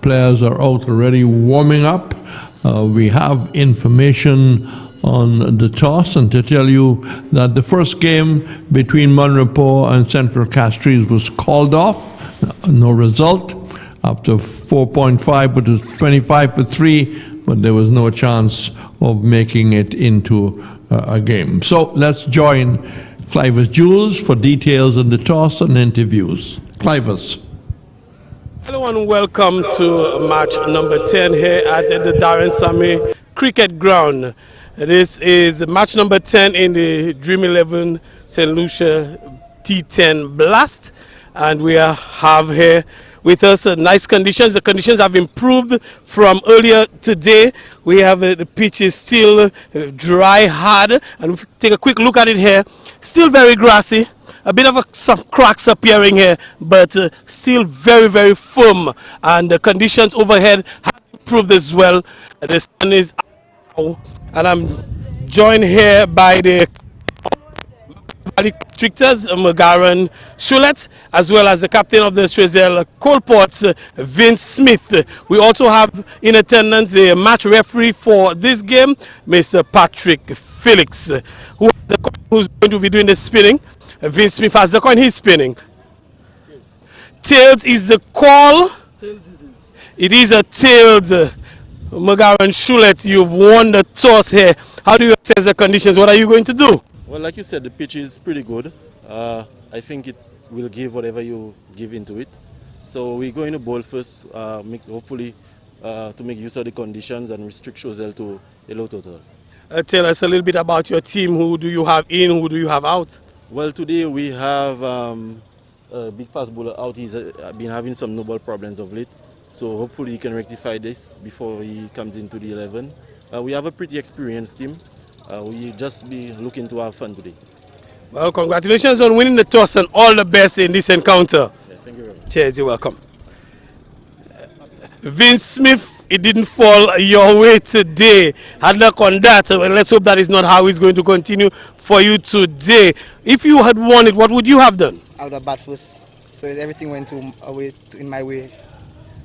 Players are out already warming up. We have information on the toss, and to tell you that the first game between Monreport and Central Castries was called off. No result. After 4.5, it was 25-3, but there was no chance of making it into a game. So let's join Clivus Jules for details on the toss and interviews. Clivus. Hello and welcome to match number 10 here at the Darren Sammy Cricket Ground. This is match number 10 in the Dream 11 St. Lucia T10 Blast, and we have here with us nice conditions. The conditions have improved from earlier today. We have the pitch is still dry, hard, and if we take a quick look at it here, still very grassy. A bit of some cracks appearing here, but still very, very firm. And the conditions overhead have improved as well. The sun is out, and I'm joined here by the Constrictors, Magaran Shulet, as well as the captain of the Choiseul Coalports, Vince Smith. We also have in attendance the match referee for this game, Mr. Patrick Felix, who's going to be doing the spinning. Vince Smith has the coin, he's spinning. Tails is the call. It is a tails. Magaran Shulet, you've won the toss here. How do you assess the conditions? What are you going to do? Well, like you said, the pitch is pretty good. I think it will give whatever you give into it. So we're going to bowl first, hopefully to make use of the conditions and restrict Choiseul to a low total. Tell us a little bit about your team. Who do you have in? Who do you have out? Well, today we have a big fast bowler out. He's been having some no ball problems of late. So hopefully he can rectify this before he comes into the 11. We have a pretty experienced team. We just be looking to have fun today. Well, congratulations on winning the toss and all the best in this encounter. Yeah, thank you very much. Cheers, you're welcome. Vince Smith, it didn't fall your way today. Had luck on that. Well, let's hope that is not how it's going to continue for you today. If you had won it, what would you have done? I would have bat first. So everything went in my way.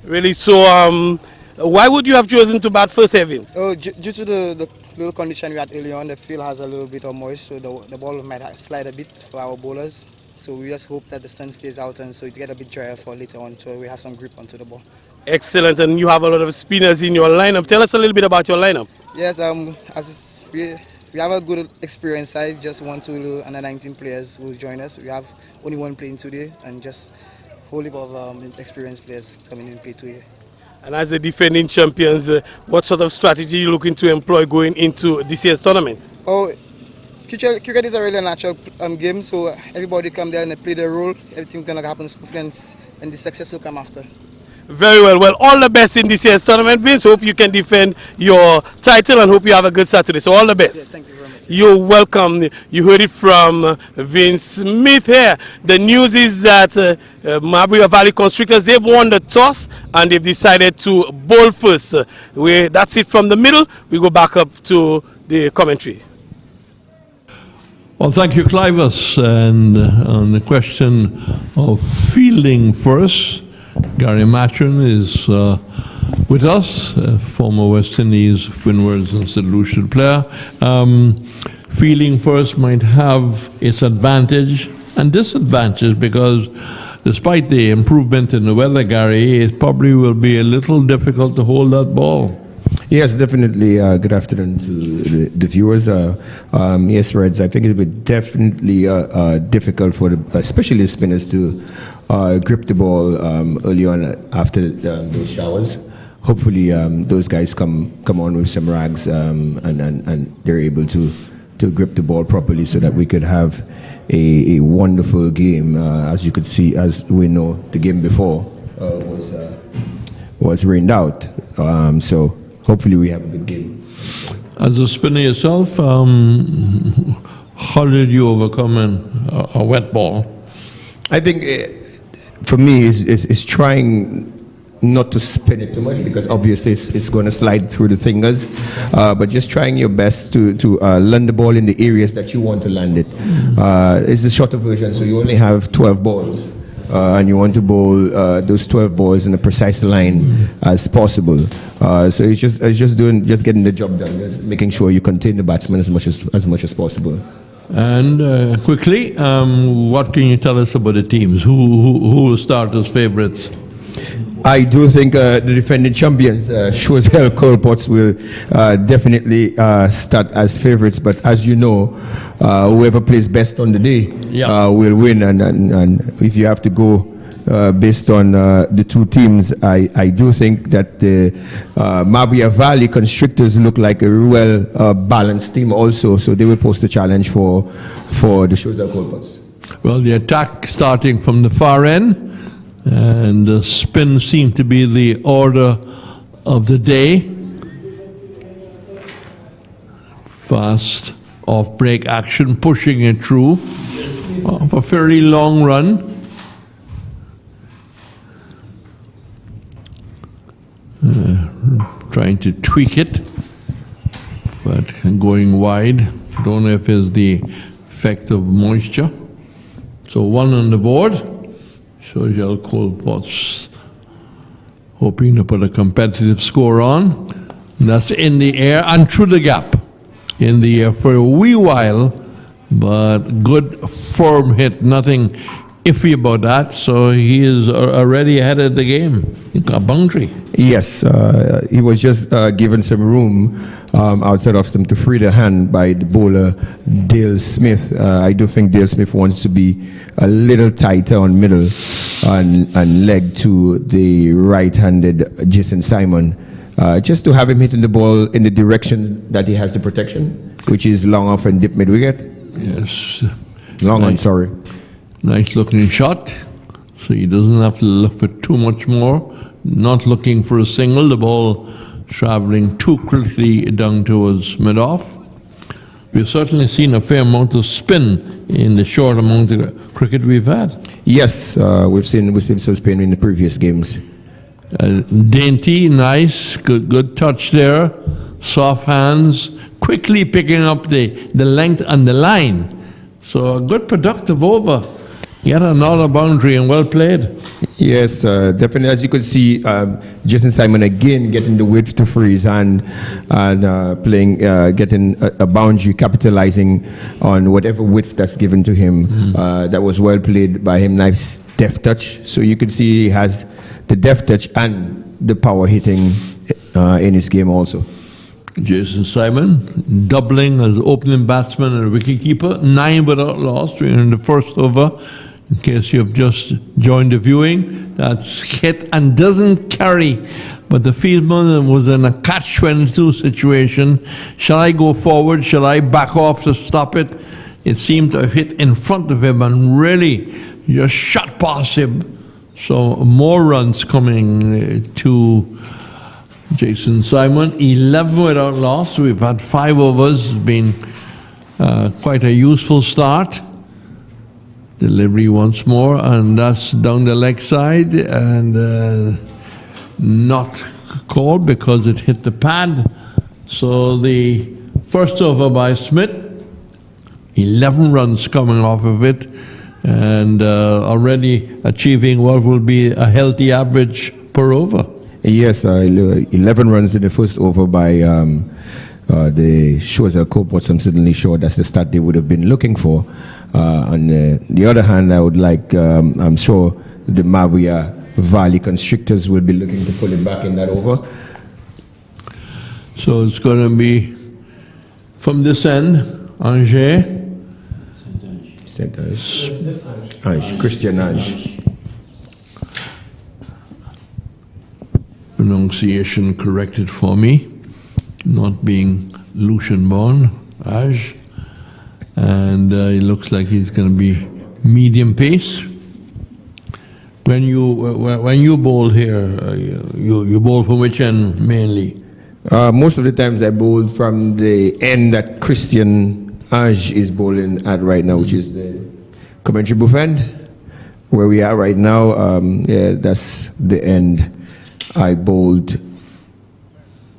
Really? So why would you have chosen to bat first, Evans? Oh, due to the little condition we had early on, the field has a little bit of moist, so the ball might slide a bit for our bowlers. So we just hope that the sun stays out and so it get a bit drier for later on, so we have some grip onto the ball. Excellent, and you have a lot of spinners in your lineup. Tell us a little bit about your lineup. Yes, as we have a good experience side, just 1, 2 under 19 players who will join us. We have only one playing today and just a whole heap of experienced players coming in play today. And as the defending champions, what sort of strategy are you looking to employ going into this year's tournament? Oh, cricket is a really natural game, so everybody come there and they play their role. Everything's going to happen smoothly and the success will come after. Very well. Well, all the best in this year's tournament, Vince. Hope you can defend your title and hope you have a good start today. So all the best. Yeah, thank you very much. You're welcome. You heard it from Vince Smith here. The news is that Mabouya Valley Constrictors, they've won the toss and they've decided to bowl first. That's it from the middle. We go back up to the commentary. Well, thank you, Clivus. And on the question of fielding first, Gary Matron is with us, former West Indies Windwards and St. Lucia player. Fielding first might have its advantage and disadvantage because despite the improvement in the weather, Gary, it probably will be a little difficult to hold that ball. Yes, definitely. Good afternoon to the viewers. Yes, Reds, I think it would definitely difficult for especially the spinners to grip the ball early on after those showers. Hopefully, those guys come on with some rags and they're able to grip the ball properly so that we could have a wonderful game. As you could see, as we know, the game before was rained out. So hopefully we have a good game. As a spinner yourself, how did you overcome a wet ball? I think for me is trying not to spin it too much because obviously it's going to slide through the fingers, but just trying your best to land the ball in the areas that you want to land it. It's the shorter version, so you only have 12 balls. and you want to bowl those 12 balls in a precise line as possible. So it's just getting the job done, just making sure you contain the batsman as much as possible. And quickly, what can you tell us about the teams? Who will start as favourites? I do think the defending champions, Choiseul Colpots, will definitely start as favourites. But as you know, whoever plays best on the day will win. And if you have to go based on the two teams, I do think that the Mabouya Valley Constrictors look like a well balanced team also. So they will pose the challenge for the Choiseul Colpots. Well, the attack starting from the far end. And the spin seemed to be the order of the day. Fast off-break action, pushing it through of a fairly long run. Trying to tweak it, but going wide. Don't know if it's the effect of moisture. So one on the board. Choiseul Colpots hoping to put a competitive score on. And that's in the air and through the gap. In the air for a wee while, but good firm hit, nothing iffy about that. So he is already ahead of the game. He got a boundary. Yes, he was just given some room outside of stump to free the hand by the bowler Dale Smith. I do think Dale Smith wants to be a little tighter on middle and leg to the right-handed Jason Simon, just to have him hitting the ball in the direction that he has the protection, which is long off and dip mid-wicket. Yes. Long on, sorry. Nice looking shot. So he doesn't have to look for too much more. Not looking for a single. The ball traveling too quickly down towards mid-off. We've certainly seen a fair amount of spin in the short amount of cricket we've had. Yes, we've seen some spin in the previous games. Dainty, nice, good touch there. Soft hands, quickly picking up the length and the line. So a good productive over. Yet another boundary and well played. Yes, definitely. As you could see, Jason Simon again getting the width to freeze and playing, getting a boundary, capitalizing on whatever width that's given to him. That was well played by him. Nice deft touch. So you could see he has the deft touch and the power hitting in his game also. Jason Simon doubling as opening batsman and wicketkeeper, 9 without loss in the first over. In case you've just joined the viewing, that's hit and doesn't carry. But the fieldsman was in a catch-22 situation. Shall I go forward? Shall I back off to stop it? It seemed to have hit in front of him and really just shot past him. So more runs coming to Jason Simon. 11 without loss. We've had 5 overs. It's been quite a useful start. Delivery once more, and that's down the leg side, and not called because it hit the pad. So the first over by Smith, 11 runs coming off of it, and already achieving what will be a healthy average per over. Yes, 11 runs in the first over by the Choiseul Colpots. I'm certainly sure that's the start they would have been looking for. On the other hand, I would like, I'm sure the Mabouya Valley Constrictors will be looking to pull it back in that over. So it's going to be from this end, Angers. Ange, Christian Ange. Pronunciation corrected for me, not being Lucian born, Ange. And it looks like he's going to be medium pace. When you bowl here, you bowl from which end mainly? Most of the times I bowl from the end that Christian Ange is bowling at right now, which is the commentary booth end, where we are right now. Yeah, that's the end I bowled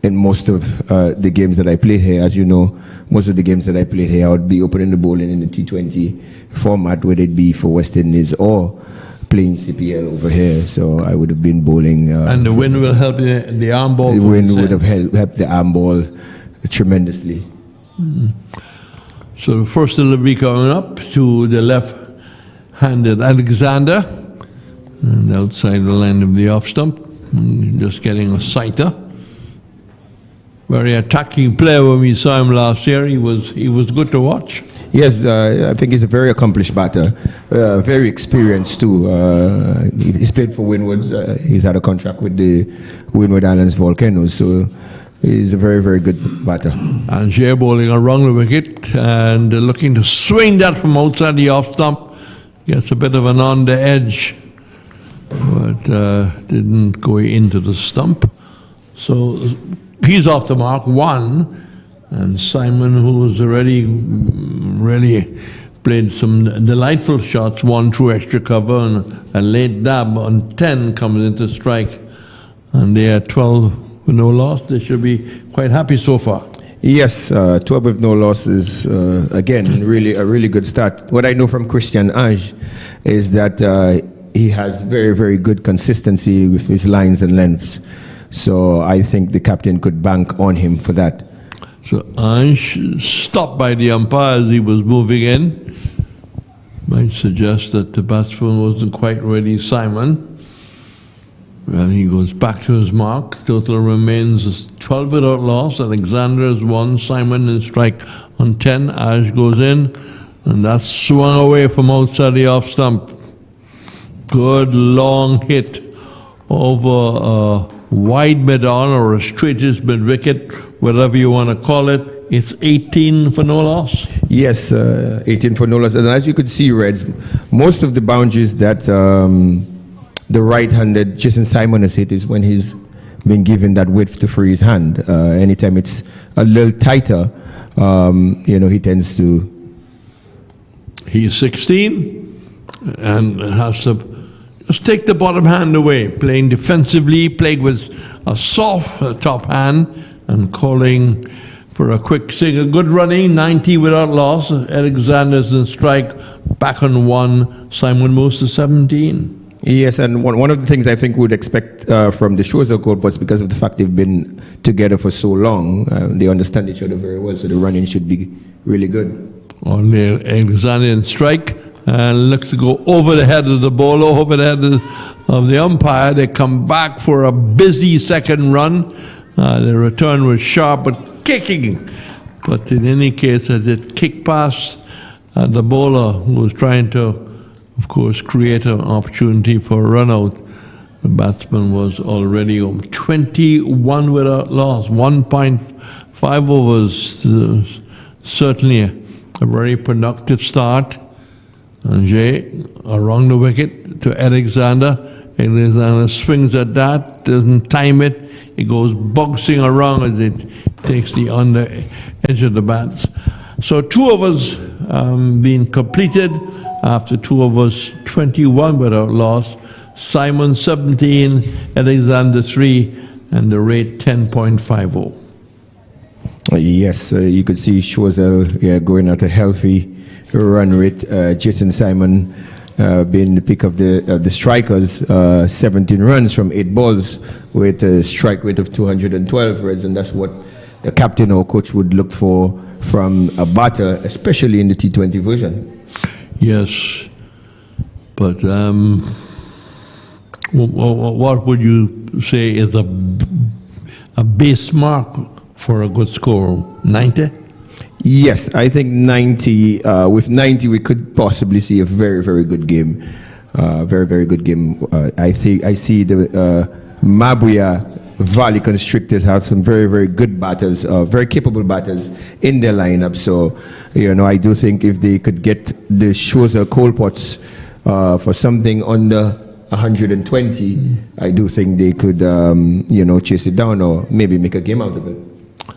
in most of the games that I played here. As you know, most of the games that I played here, I would be opening the bowling in the T20 format, whether it be for West Indies or playing CPL over here, so I would have been bowling. And the wind will help the arm ball. The wind would have helped the arm ball tremendously. So the first delivery coming up to the left-handed Alexander, and outside the line of the off stump, just getting a sighter. Very attacking player when we saw him last year. He was good to watch. Yes, I think he's a very accomplished batter, very experienced too. He's played for Windwards. He's had a contract with the Windward Islands Volcanoes, so he's a very, very good batter. And Jay bowling around the wicket and looking to swing that from outside the off stump. Gets a bit of an on the edge, but didn't go into the stump. So he's off the mark, one. And Simon, who's already really played some delightful shots, one through extra cover, and a late dab on 10 comes into strike. And they are 12 with no loss. They should be quite happy so far. Yes, 12 with no losses. Again, really a really good start. What I know from Christian Ange is that he has very, very good consistency with his lines and lengths. So I think the captain could bank on him for that. So Ange stopped by the umpire as he was moving in. Might suggest that the batsman wasn't quite ready, Simon. And he goes back to his mark. Total remains 12 without loss. Alexander is 1, Simon in strike on 10. Ange goes in, and that's swung away from outside the off stump. Good long hit over a wide mid-on or a straightish mid-wicket, whatever you want to call it. It's 18 for no loss. Yes, 18 for no loss. And as you could see, Reds, most of the boundaries that the right-handed Jason Simon has hit is when he's been given that width to free his hand. Anytime it's a little tighter, he tends to. He's 16 and has to just take the bottom hand away, playing defensively, playing with a soft top hand and calling for a quick single. Good running, 90 without loss. Alexander's in strike, back on 1. Simon moves to 17. Yes, and one of the things I think we would expect from the Choiseul group was because of the fact they've been together for so long, they understand each other very well, so the running should be really good. Only Alexander in strike, and looks to go over the head of the bowler, over the head of the umpire. They come back for a busy second run. The return was sharp, but kicking. But in any case, as it kicked past the bowler, who was trying to, of course, create an opportunity for a run out. The batsman was already 21 without loss, 1.5 overs. Certainly a very productive start. And Jay around the wicket to Alexander. Alexander swings at that, doesn't time it. It goes boxing around as it takes the under edge of the bats. So 2 overs being completed. After 2 overs, 21 without loss. Simon 17, Alexander 3, and the rate 10.50. Yes, you could see Choiseul going at a healthy run rate. Jason Simon being the pick of the strikers, 17 runs from 8 balls with a strike rate of 212 Reds, and that's what the captain or coach would look for from a batter, especially in the T20 version. Yes, but what would you say is a base mark for a good score? 90? Yes, I think 90. With 90, we could possibly see a very, very good game. Very, very good game. I see the Mabouya Valley Constrictors have some very, very good batters, very capable batters in their lineup. So, I do think if they could get the Choiseul coal pots for something under 120, I do think they could, chase it down or maybe make a game out of it.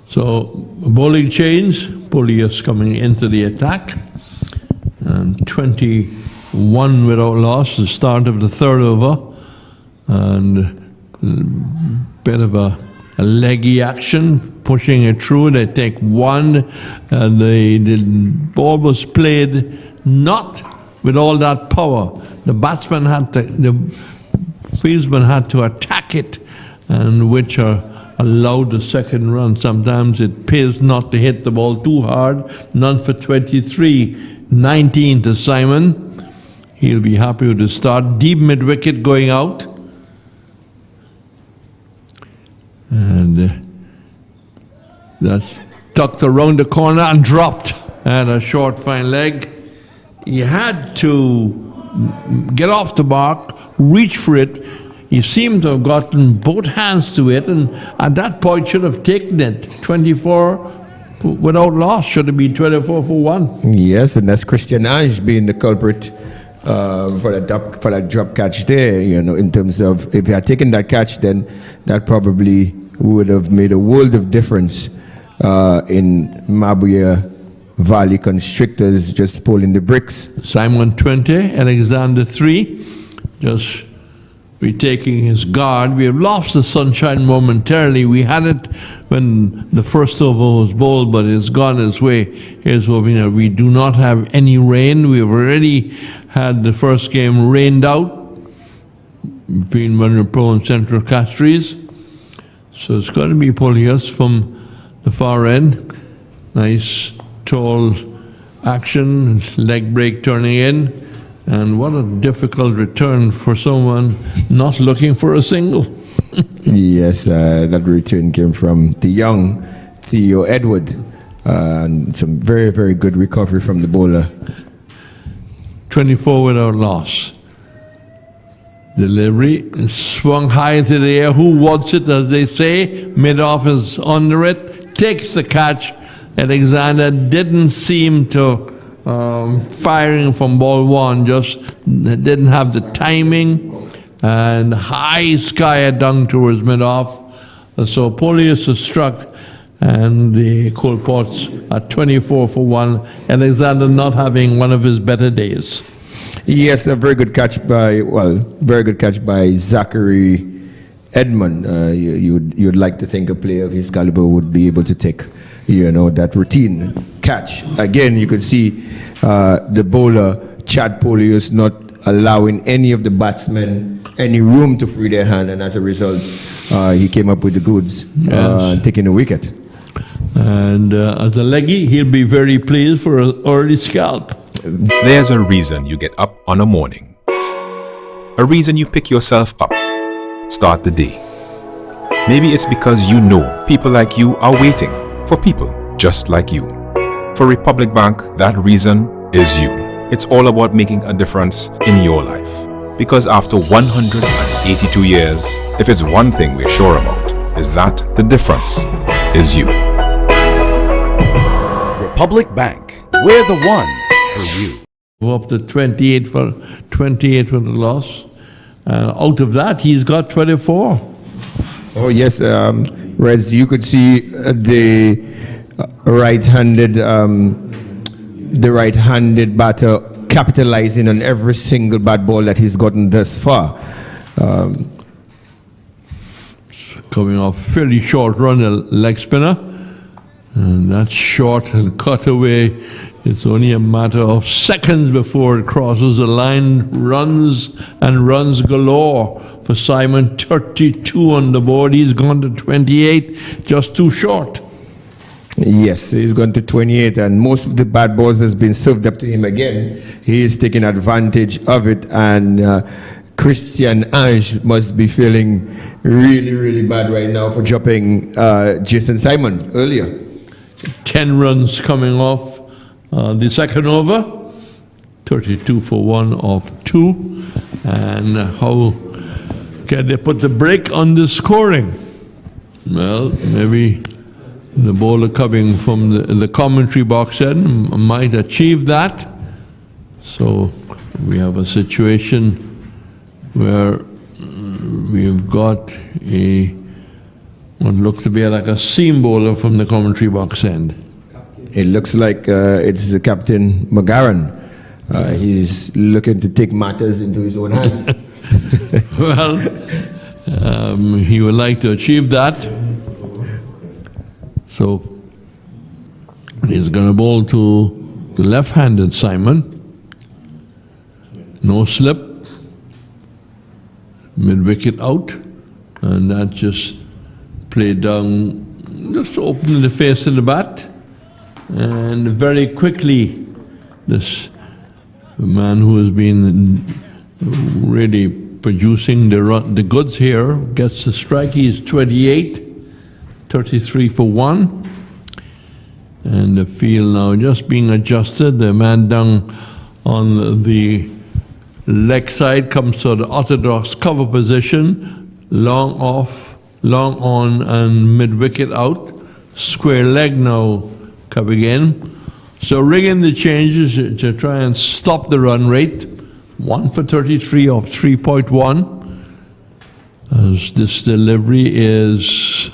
So, bowling change, Polius coming into the attack, and 21 without loss, the start of the third over, and bit of a leggy action, pushing it through. They take 1, and the ball was played not with all that power, the batsman had to, the fieldsman had to attack it, and which allowed the second run. Sometimes it pays not to hit the ball too hard. None for 23, 19 to Simon. He'll be happy with the start. Deep mid-wicket going out. And that's tucked around the corner and dropped. And a short fine leg. He had to get off the mark, reach for it. He seemed to have gotten both hands to it, and at that point should have taken it. 24 without loss, should have been 24 for 1. Yes, and that's Christian Ange being the culprit for that drop catch there. You know, in terms of if he had taken that catch, then that probably would have made a world of difference in Mabouya Valley Constrictors just pulling the bricks. Simon 20, Alexander 3, just retaking his guard. We have lost the sunshine momentarily. We had it when the first over was bowled, but it's gone its way. Here's what we know. We do not have any rain. We've already had the first game rained out between Monroe and Central Castries. So it's going to be pulling us from the far end. Nice tall action, leg break turning in. And what a difficult return for someone not looking for a single. Yes, that return came from the young Theo Edward. And some very, very good recovery from the bowler. 24 without loss. Delivery swung high into the air. Who wants it, as they say? Mid-off is under it. Takes the catch. Alexander didn't seem to firing from ball one, just didn't have the timing, and high sky down towards mid-off. So Polius is struck, and the Colports are 24 for 1. Alexander not having one of his better days. Yes, a very good catch by Zachary Edmond. You'd like to think a player of his caliber would be able to take, that routine catch. Again, you could see the bowler, Chad Polius, not allowing any of the batsmen any room to free their hand, and as a result, he came up with the goods, taking a wicket. And as a leggy, he'll be very pleased for an early scalp. There's a reason you get up on a morning. A reason you pick yourself up. Start the day. Maybe it's because you know people like you are waiting for people just like you. For Republic Bank, that reason is you. It's all about making a difference in your life. Because after 182 years, if it's one thing we're sure about, is that the difference is you. Republic Bank, we're the one for you. Up to 28 for the loss. And out of that, he's got 24. Oh yes, Reds, you could see the right-handed batter capitalizing on every single bad ball that he's gotten thus far. Coming off fairly short run, a leg spinner, and that's short and cut away. It's only a matter of seconds before it crosses the line. Runs and runs galore for Simon. 32 on the board. He's gone to 28, just too short. Yes, he's gone to 28, and most of the bad balls that's been served up to him again, he is taking advantage of it, and Christian Ange must be feeling really, really bad right now for dropping Jason Simon earlier. 10 runs coming off the second over. 32 for 1 of 2. And how can they put the brake on the scoring? Well, maybe the bowler coming from the commentary box end might achieve that. So we have a situation where we've got what looks to be like a seam bowler from the commentary box end. It looks like it's the Captain McGarren. He's looking to take matters into his own hands. Well, he would like to achieve that. So he's going to bowl to the left-handed Simon. No slip, mid-wicket out, and that just played down, just opening the face of the bat, and very quickly this man who has been really producing the goods here gets the strike. He's 28, 33 for 1. And the field now just being adjusted. The man down on the leg side comes to the orthodox cover position, long off, long on, and mid-wicket out. Square leg now coming in. So rigging the changes to try and stop the run rate. 1 for 33 off 3.1. As this delivery is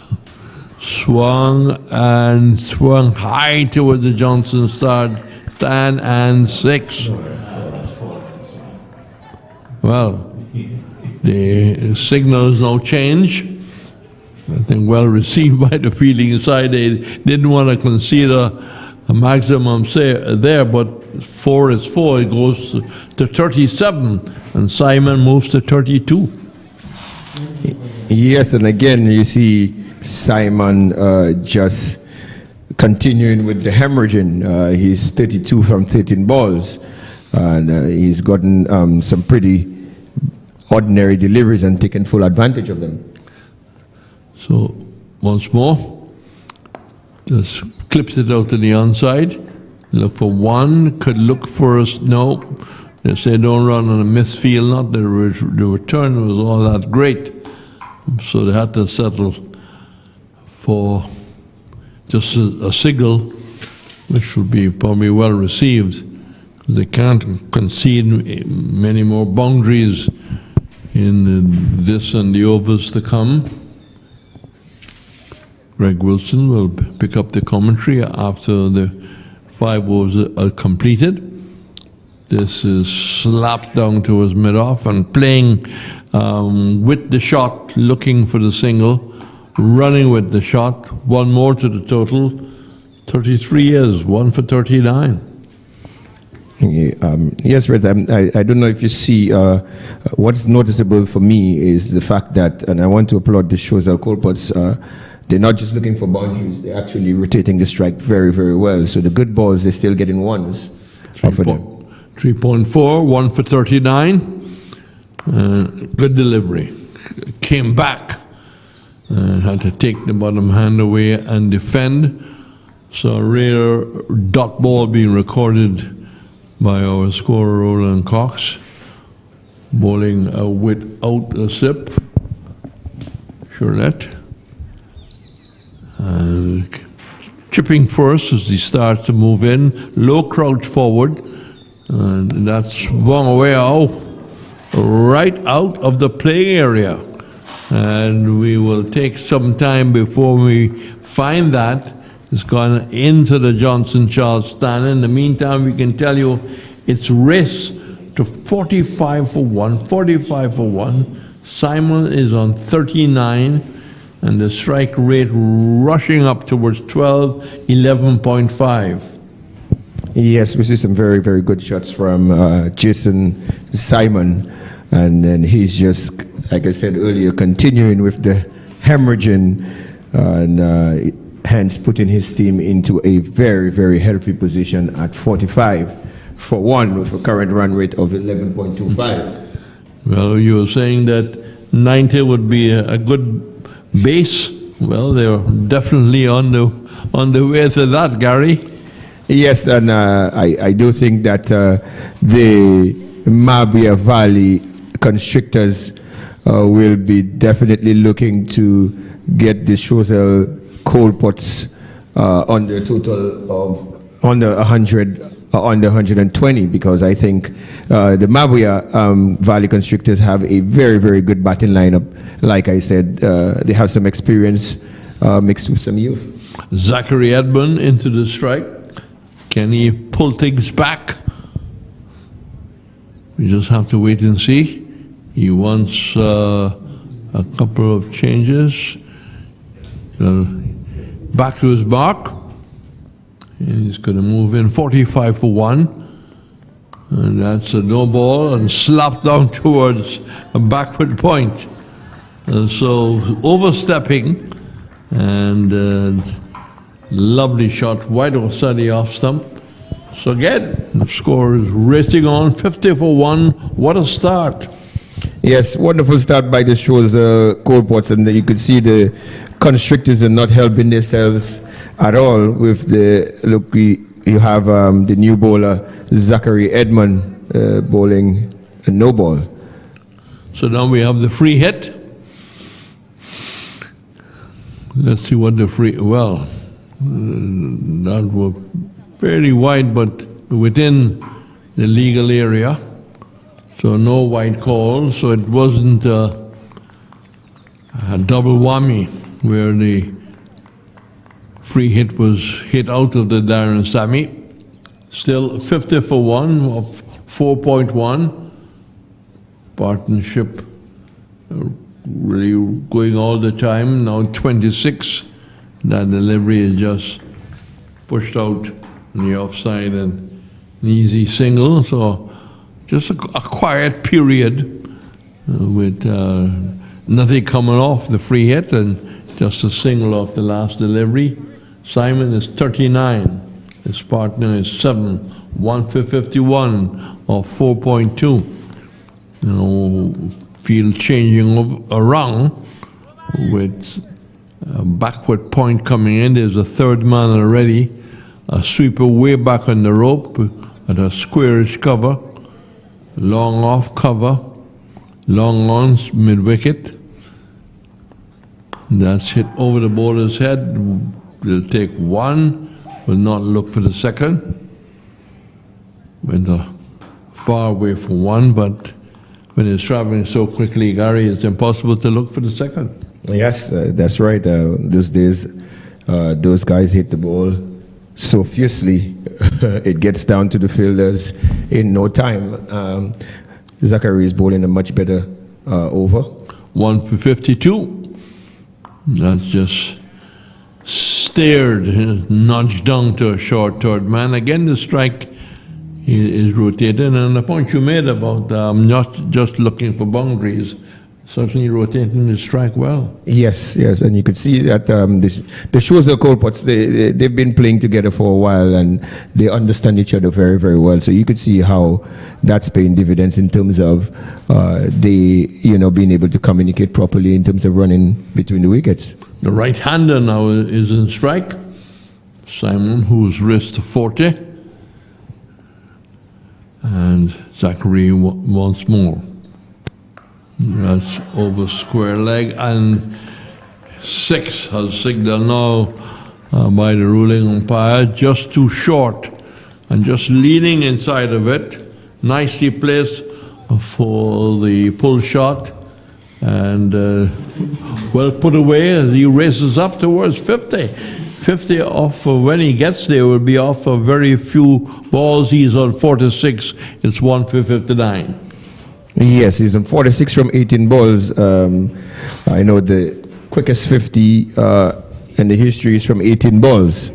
swung high towards the Johnson stand and 6. Well, the signals now change. I think well received by the fielding side. They didn't want to concede a maximum there, but 4 is 4. It goes to 37, and Simon moves to 32. Yes, and again you see Simon just continuing with the hemorrhaging. He's 32 from 13 balls, and he's gotten some pretty ordinary deliveries and taken full advantage of them. So once more, just clips it out to the onside. Look for 1, could look for us. No, they say don't run on a misfield. Not the return was all that great, so they had to settle for just a signal, which will be probably well received. They can't concede many more boundaries in this and the overs to come. Greg Wilson will pick up the commentary after the 5 overs are completed. This is slapped down towards mid-off and playing with the shot, looking for the single, running with the shot. 1 more to the total. 33 years, 1 for 39. Yes, Rez, I don't know if you see, what's noticeable for me is the fact that, and I want to applaud the Choiseul Colpots, they're not just looking for boundaries, they're actually rotating the strike very, very well. So the good balls, they're still getting 1s off of them. 3.4, 1 for 39. Good delivery. Came back and had to take the bottom hand away and defend. So a rare dot ball being recorded by our scorer Roland Cox, bowling without a sip. Charlotte. Chipping first as he starts to move in, low crouch forward, and that's swung away right out of the playing area. And we will take some time before we find that. It's gone into the Johnson Charles stand. In the meantime, we can tell you it's raced to 45 for 1, 45 for 1. Simon is on 39. And the strike rate rushing up towards 12, 11.5. Yes, we see some very, very good shots from Jason Simon. And then he's just, like I said earlier, continuing with the hemorrhaging and hence putting his team into a very, very healthy position at 45 for 1 with a current run rate of 11.25. Well, you were saying that 90 would be a good base. Well, they're definitely on the way to that, Gary. Yes, and I do think that the Mabouya Valley Constrictors will be definitely looking to get the Choiseul Colpots on the total of under 100. Under 120, because I think the Mabouya Valley Constrictors have a very, very good batting lineup. Like I said, they have some experience mixed with some youth. Zachary Edmond into the strike. Can he pull things back? We just have to wait and see. He wants a couple of changes. Back to his mark. And he's going to move in 45 for 1. And that's a no ball and slapped down towards a backward point. So overstepping and lovely shot wide outside the off stump. So again, the score is racing on 50 for 1. What a start. Yes, wonderful start by the Choiseul Coalports, and you could see the Constrictors are not helping themselves at all with the look. You have the new bowler Zachary Edmond bowling a no ball. So now we have the free hit. Let's see what the free, well, that was fairly wide, but within the legal area. So no wide call, so it wasn't a double whammy where the free hit was hit out of the Darren Sammy. Still 50 for 1 of 4.1. Partnership really going all the time. Now 26. That delivery is just pushed out on the offside and an easy single. So just a quiet period with nothing coming off the free hit and just a single off the last delivery. Simon is 39. His partner is 7. 1 for 51 or 4.2. You know, field changing around with a backward point coming in. There's a third man already. A sweeper way back on the rope at a squarish cover. Long off cover. Long on mid-wicket. That's hit over the bowler's head. They'll take one. Will not look for the second. Went far away from one, but when it's traveling so quickly, Gary, it's impossible to look for the second. Yes, that's right. Those days, those guys hit the ball so fiercely, it gets down to the fielders in no time. Zachary is bowling a much better over. 1 for 52. That's just stared, nudged down to a short third man. Again, the strike is rotated, and the point you made about not just looking for boundaries, certainly rotating the strike well. Yes, yes, and you could see that the Choiseul Coalports, they've been playing together for a while, and they understand each other very, very well. So you could see how that's paying dividends in terms of they, being able to communicate properly in terms of running between the wickets. The right-hander now is in strike. Simon, who's wrist 40, and Zachary once more. That's over square leg, and 6 has signaled now by the ruling umpire, just too short, and just leaning inside of it. Nicely placed for the pull shot, and well put away as he races up towards 50. 50 off when he gets there will be off of very few balls. He's on 46. It's 1 for 59. Yes, he's on 46 from 18 balls. I know the quickest 50 in the history is from 18 balls.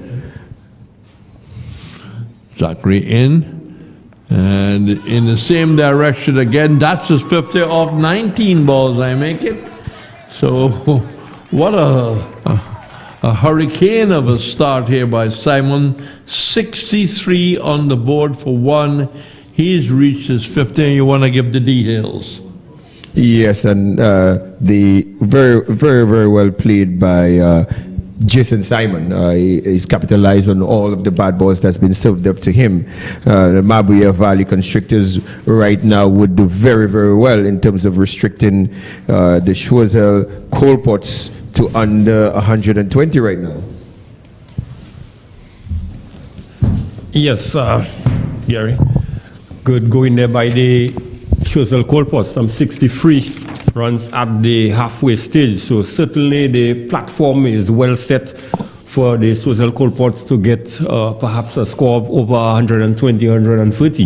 Zachary in. And in the same direction again, that's his 50 off 19 balls, I make it. So what a hurricane of a start here by Simon. 63 on the board for 1. He's reached his 50. You want to give the details? Yes, and the very, very, very well played by Jason Simon. He's capitalized on all of the bad balls that's been served up to him. The Mabouya Valley Constrictors right now would do very, very well in terms of restricting the Choiseul Coalports to under 120 right now. Yes, Gary. Good going there by the Choiseul Coalports. Some 63 runs at the halfway stage. So certainly the platform is well set for the Choiseul Coalports to get perhaps a score of over 120, 130.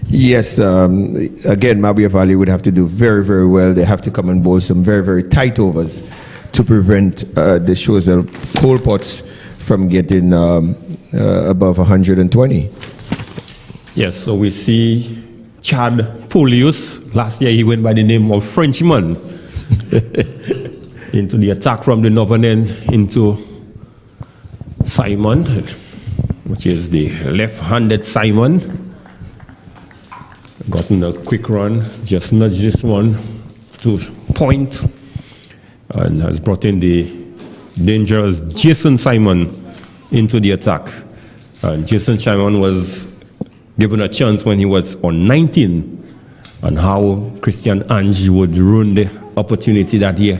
Yes, again, Mabouya Valley would have to do very, very well. They have to come and bowl some very, very tight overs to prevent the Choiseul Coalports from getting above 120. Yes, so we see Chad Polius. Last year he went by the name of Frenchman. Into the attack from the northern end into Simon, which is the left-handed Simon. Gotten a quick run, just nudged this one to point, and has brought in the dangerous Jason Simon into the attack. And Jason Simon was given a chance when he was on 19, and how Christian Ange would ruin the opportunity that year.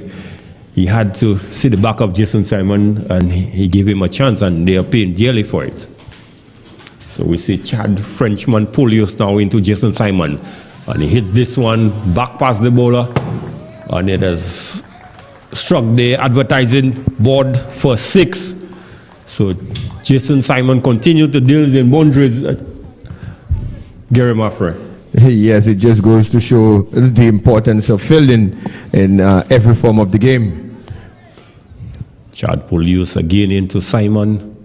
He had to see the back of Jason Simon, and he gave him a chance, and they are paying dearly for it. So we see Chad Frenchman Polius now into Jason Simon, and he hits this one back past the bowler, and it has struck the advertising board for 6. So Jason Simon continued to deal in boundaries. Gary Maffrey. Yes, it just goes to show the importance of fielding in every form of the game. Chad Polius again into Simon.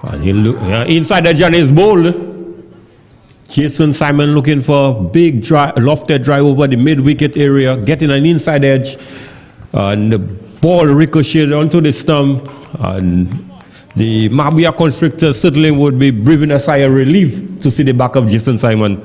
And he look inside the John is bowled. Jason Simon looking for a big lofted drive over the mid-wicket area, getting an inside edge. And the ball ricocheted onto the stump. And the Mabouya Constrictors certainly would be breathing a sigh of relief to see the back of Jason Simon.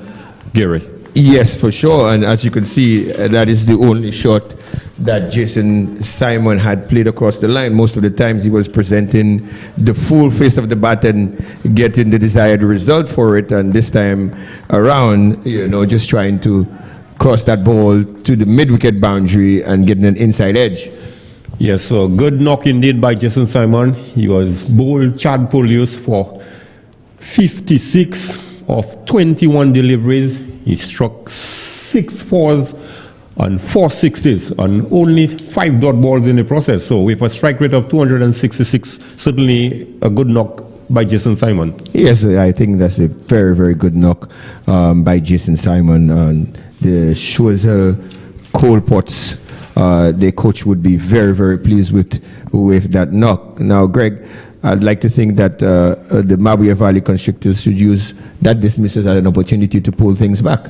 Gary. Yes, for sure. And as you can see, that is the only shot that Jason Simon had played across the line. Most of the times he was presenting the full face of the bat and getting the desired result for it. And this time around, just trying to cross that ball to the mid-wicket boundary and getting an inside edge. Yes, so good knock indeed by Jason Simon. He was bowled Chad Polius for 56 of 21 deliveries. He struck 6 fours and 4 sixes and only 5 dot balls in the process. So with a strike rate of 266, certainly a good knock by Jason Simon. Yes, I think that's a very, very good knock by Jason Simon. The Choiseul Coalpots, their coach would be very, very pleased with that knock. Now, Greg, I'd like to think that the Mabouya Valley Constrictors should use that dismissal as an opportunity to pull things back.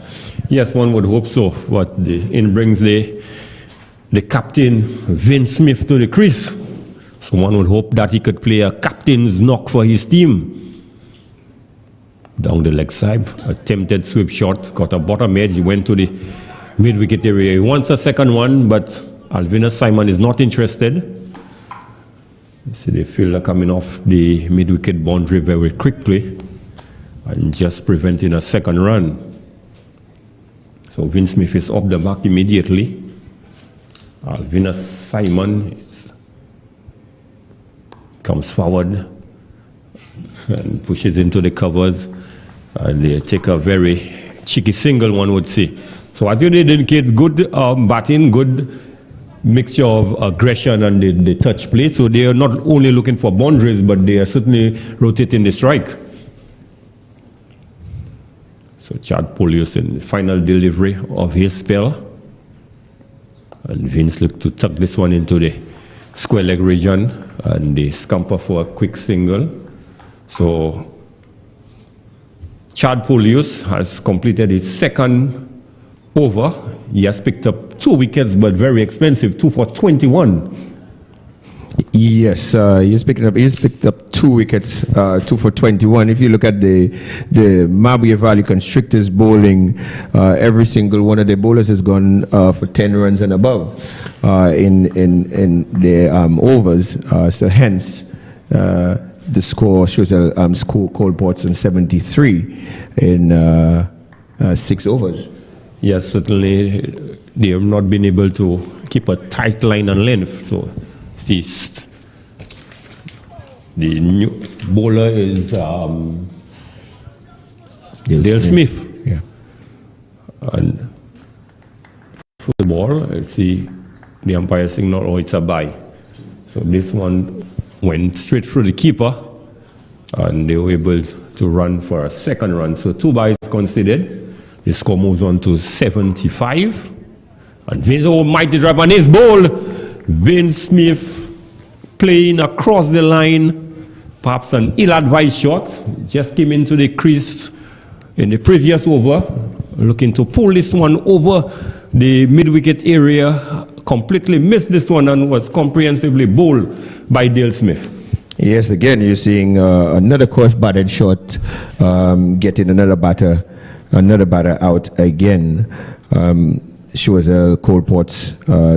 Yes, one would hope so. But in brings the captain, Vince Smith, to the crease. So one would hope that he could play a captain's knock for his team. Down the leg side, attempted sweep shot, got a bottom edge, went to the mid-wicket area. He wants a second one, but Alvinus Simon is not interested. You see the fielder coming off the mid-wicket boundary very quickly and just preventing a second run. So Vince Smith is up the mark immediately. Alvinus Simon comes forward and pushes into the covers, and they take a very cheeky single, one would say. So as you did indicate, good batting, good mixture of aggression and the touch play. So they are not only looking for boundaries, but they are certainly rotating the strike. So Chad Polius in the final delivery of his spell. And Vince looked to tuck this one into the square leg region, and they scamper for a quick single. So Chad Polius has completed his second over. He has picked up 2 wickets, but very expensive, 2 for 21. Yes, he's picked up 2 wickets, 2 for 21. If you look at the Mabouya Valley Constrictors bowling, every single one of the bowlers has gone for 10 runs and above in their overs. So hence, the score shows a score Coalports on 73 in 6 overs. Yes, certainly they have not been able to keep a tight line and length. So the new bowler is Dale Smith. Yeah. And for the ball, I see the umpire signal, oh, it's a bye. So this one went straight through the keeper, and they were able to run for a second run. So 2 byes considered. The score moves on to 75. And Vince, almighty drive on his ball. Vince Smith playing across the line. Perhaps an ill-advised shot. Just came into the crease in the previous over. looking to pull this one over the mid-wicket area, completely missed this one and was comprehensively bowled by Dale Smith. Yes, again, you're seeing another cross-batted shot, getting another batter out again. Choiseul Coalport's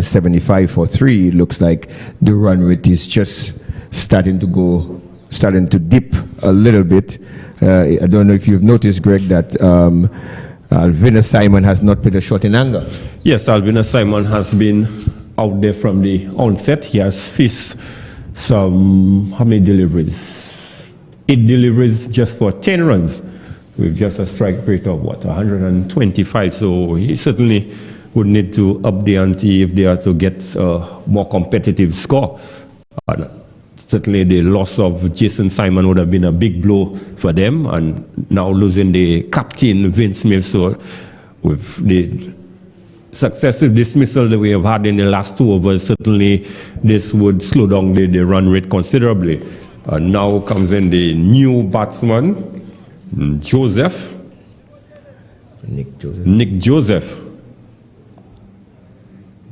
75 for 3. Looks like the run rate is just starting to dip a little bit. I don't know if you've noticed, Greg, that Alvina Simon has not put a shot in anger. Yes, Alvina Simon has been out there from the onset. He has faced some, how many deliveries? 8 deliveries just for 10 runs with just a strike rate of 125. So he certainly would need to up the ante if they are to get a more competitive score. Certainly the loss of Jason Simon would have been a big blow for them, and now losing the captain Vince Smith. So with the successive dismissal that we have had in the last 2 overs, certainly this would slow down the run rate considerably. Now comes in the new batsman, Nick Joseph.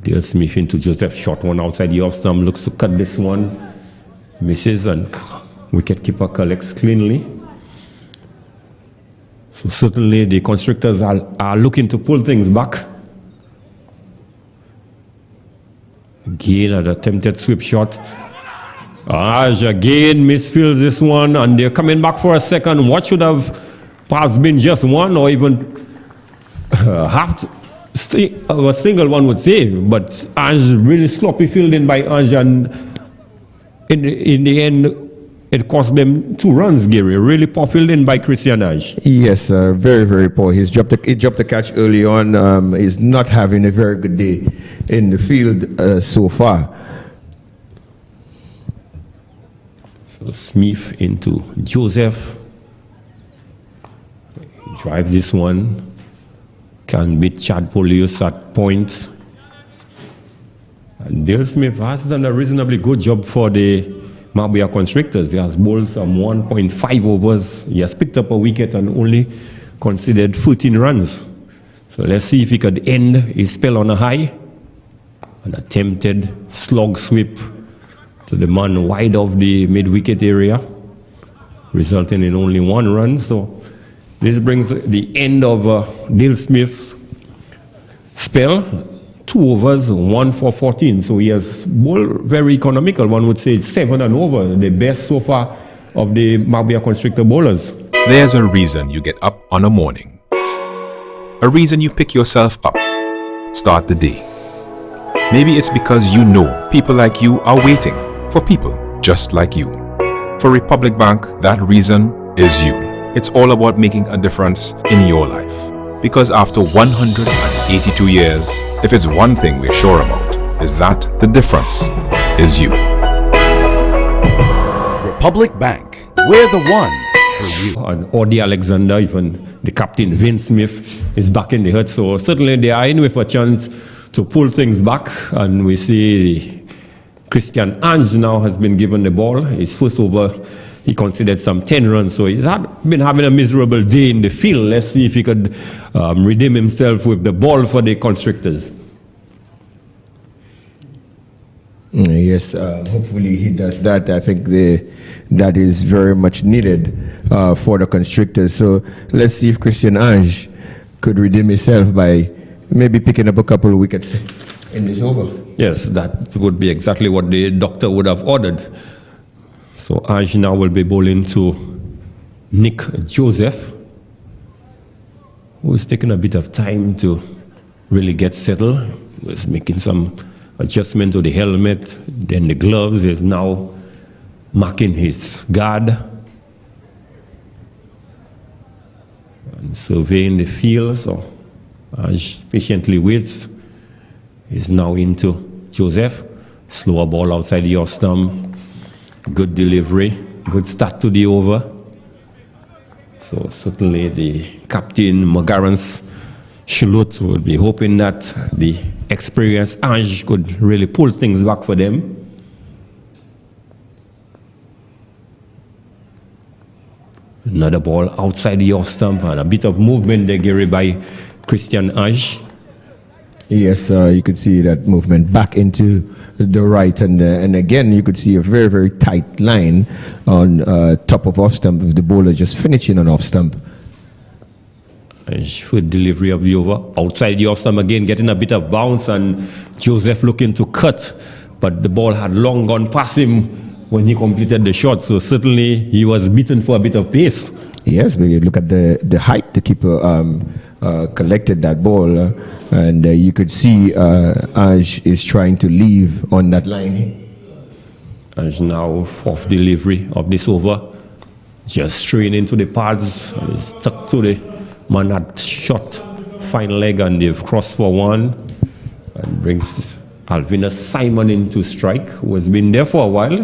Dale Smith into Joseph, short one outside the off stump, looks to cut this one. Misses, and wicketkeeper collects cleanly. So certainly the Constrictors are looking to pull things back. Again, an attempted sweep shot. Again misfields this one, and they're coming back for a second. What should have perhaps been just one or even half a single, one would say. But Ange, really sloppy fielding by Ange, and in the end, it cost them 2 runs, Gary. Really poor fielding by Christian Ange. Yes, very, very poor. He dropped the catch early on. He's not having a very good day in the field so far. So Smith into Joseph. Drive this one. Can beat Chad Polius at points. And Dale Smith has done a reasonably good job for the Mabouya Constrictors. He has bowled some 1.5 overs. He has picked up a wicket and only conceded 14 runs. So let's see if he could end his spell on a high. An attempted slog sweep to the man wide of the mid-wicket area, resulting in only 1 run. So this brings the end of Dale Smith's spell. 2 overs, 1 for 14. So he has bowled very economical. One would say 7 and over, the best so far of the Mabouya Constrictor bowlers. There's a reason you get up on a morning. A reason you pick yourself up. Start the day. Maybe it's because you know people like you are waiting for people just like you. For Republic Bank, that reason is you. It's all about making a difference in your life. Because after 182 years, if it's one thing we're sure about, is that the difference is you. Republic Bank, we're the one for you. And Audie Alexander, even the captain Vince Smith, is back in the hut. So certainly they are in with a chance to pull things back. And we see Christian Ange now has been given the ball. His first over, he conceded some 10 runs, so he's been having a miserable day in the field. Let's see if he could redeem himself with the ball for the Constrictors. Yes, hopefully he does that. I think that is very much needed for the Constrictors. So let's see if Christian Ange could redeem himself by maybe picking up a couple of wickets in this over. Yes, that would be exactly what the doctor would have ordered. So Ange now will be bowling to Nick Joseph, who is taking a bit of time to really get settled. Was making some adjustment to the helmet, then the gloves. Is now marking his guard and surveying the field. So Ange patiently waits. He's now into Joseph. Slower ball outside the off stump. Good delivery, good start to the over. So certainly the captain, Magarans Shilot, will be hoping that the experienced Ange could really pull things back for them. Another ball outside the off stump, and a bit of movement there, Gary, by Christian Ange. Yes, you could see that movement back into the right, and again you could see a very, very tight line on top of off stump with the bowler just finishing on off stump. Ange for delivery of the over. Outside the off stump again, getting a bit of bounce, and Joseph looking to cut, but the ball had long gone past him when he completed the shot, so certainly he was beaten for a bit of pace. Yes, but you look at the height the keeper collected that ball, and you could see Aj is trying to leave on that line. As now fourth delivery of this over, just straight into the pads, it's stuck to the man had shot fine leg, and they've crossed for one, and brings Alvina Simon into strike, who has been there for a while,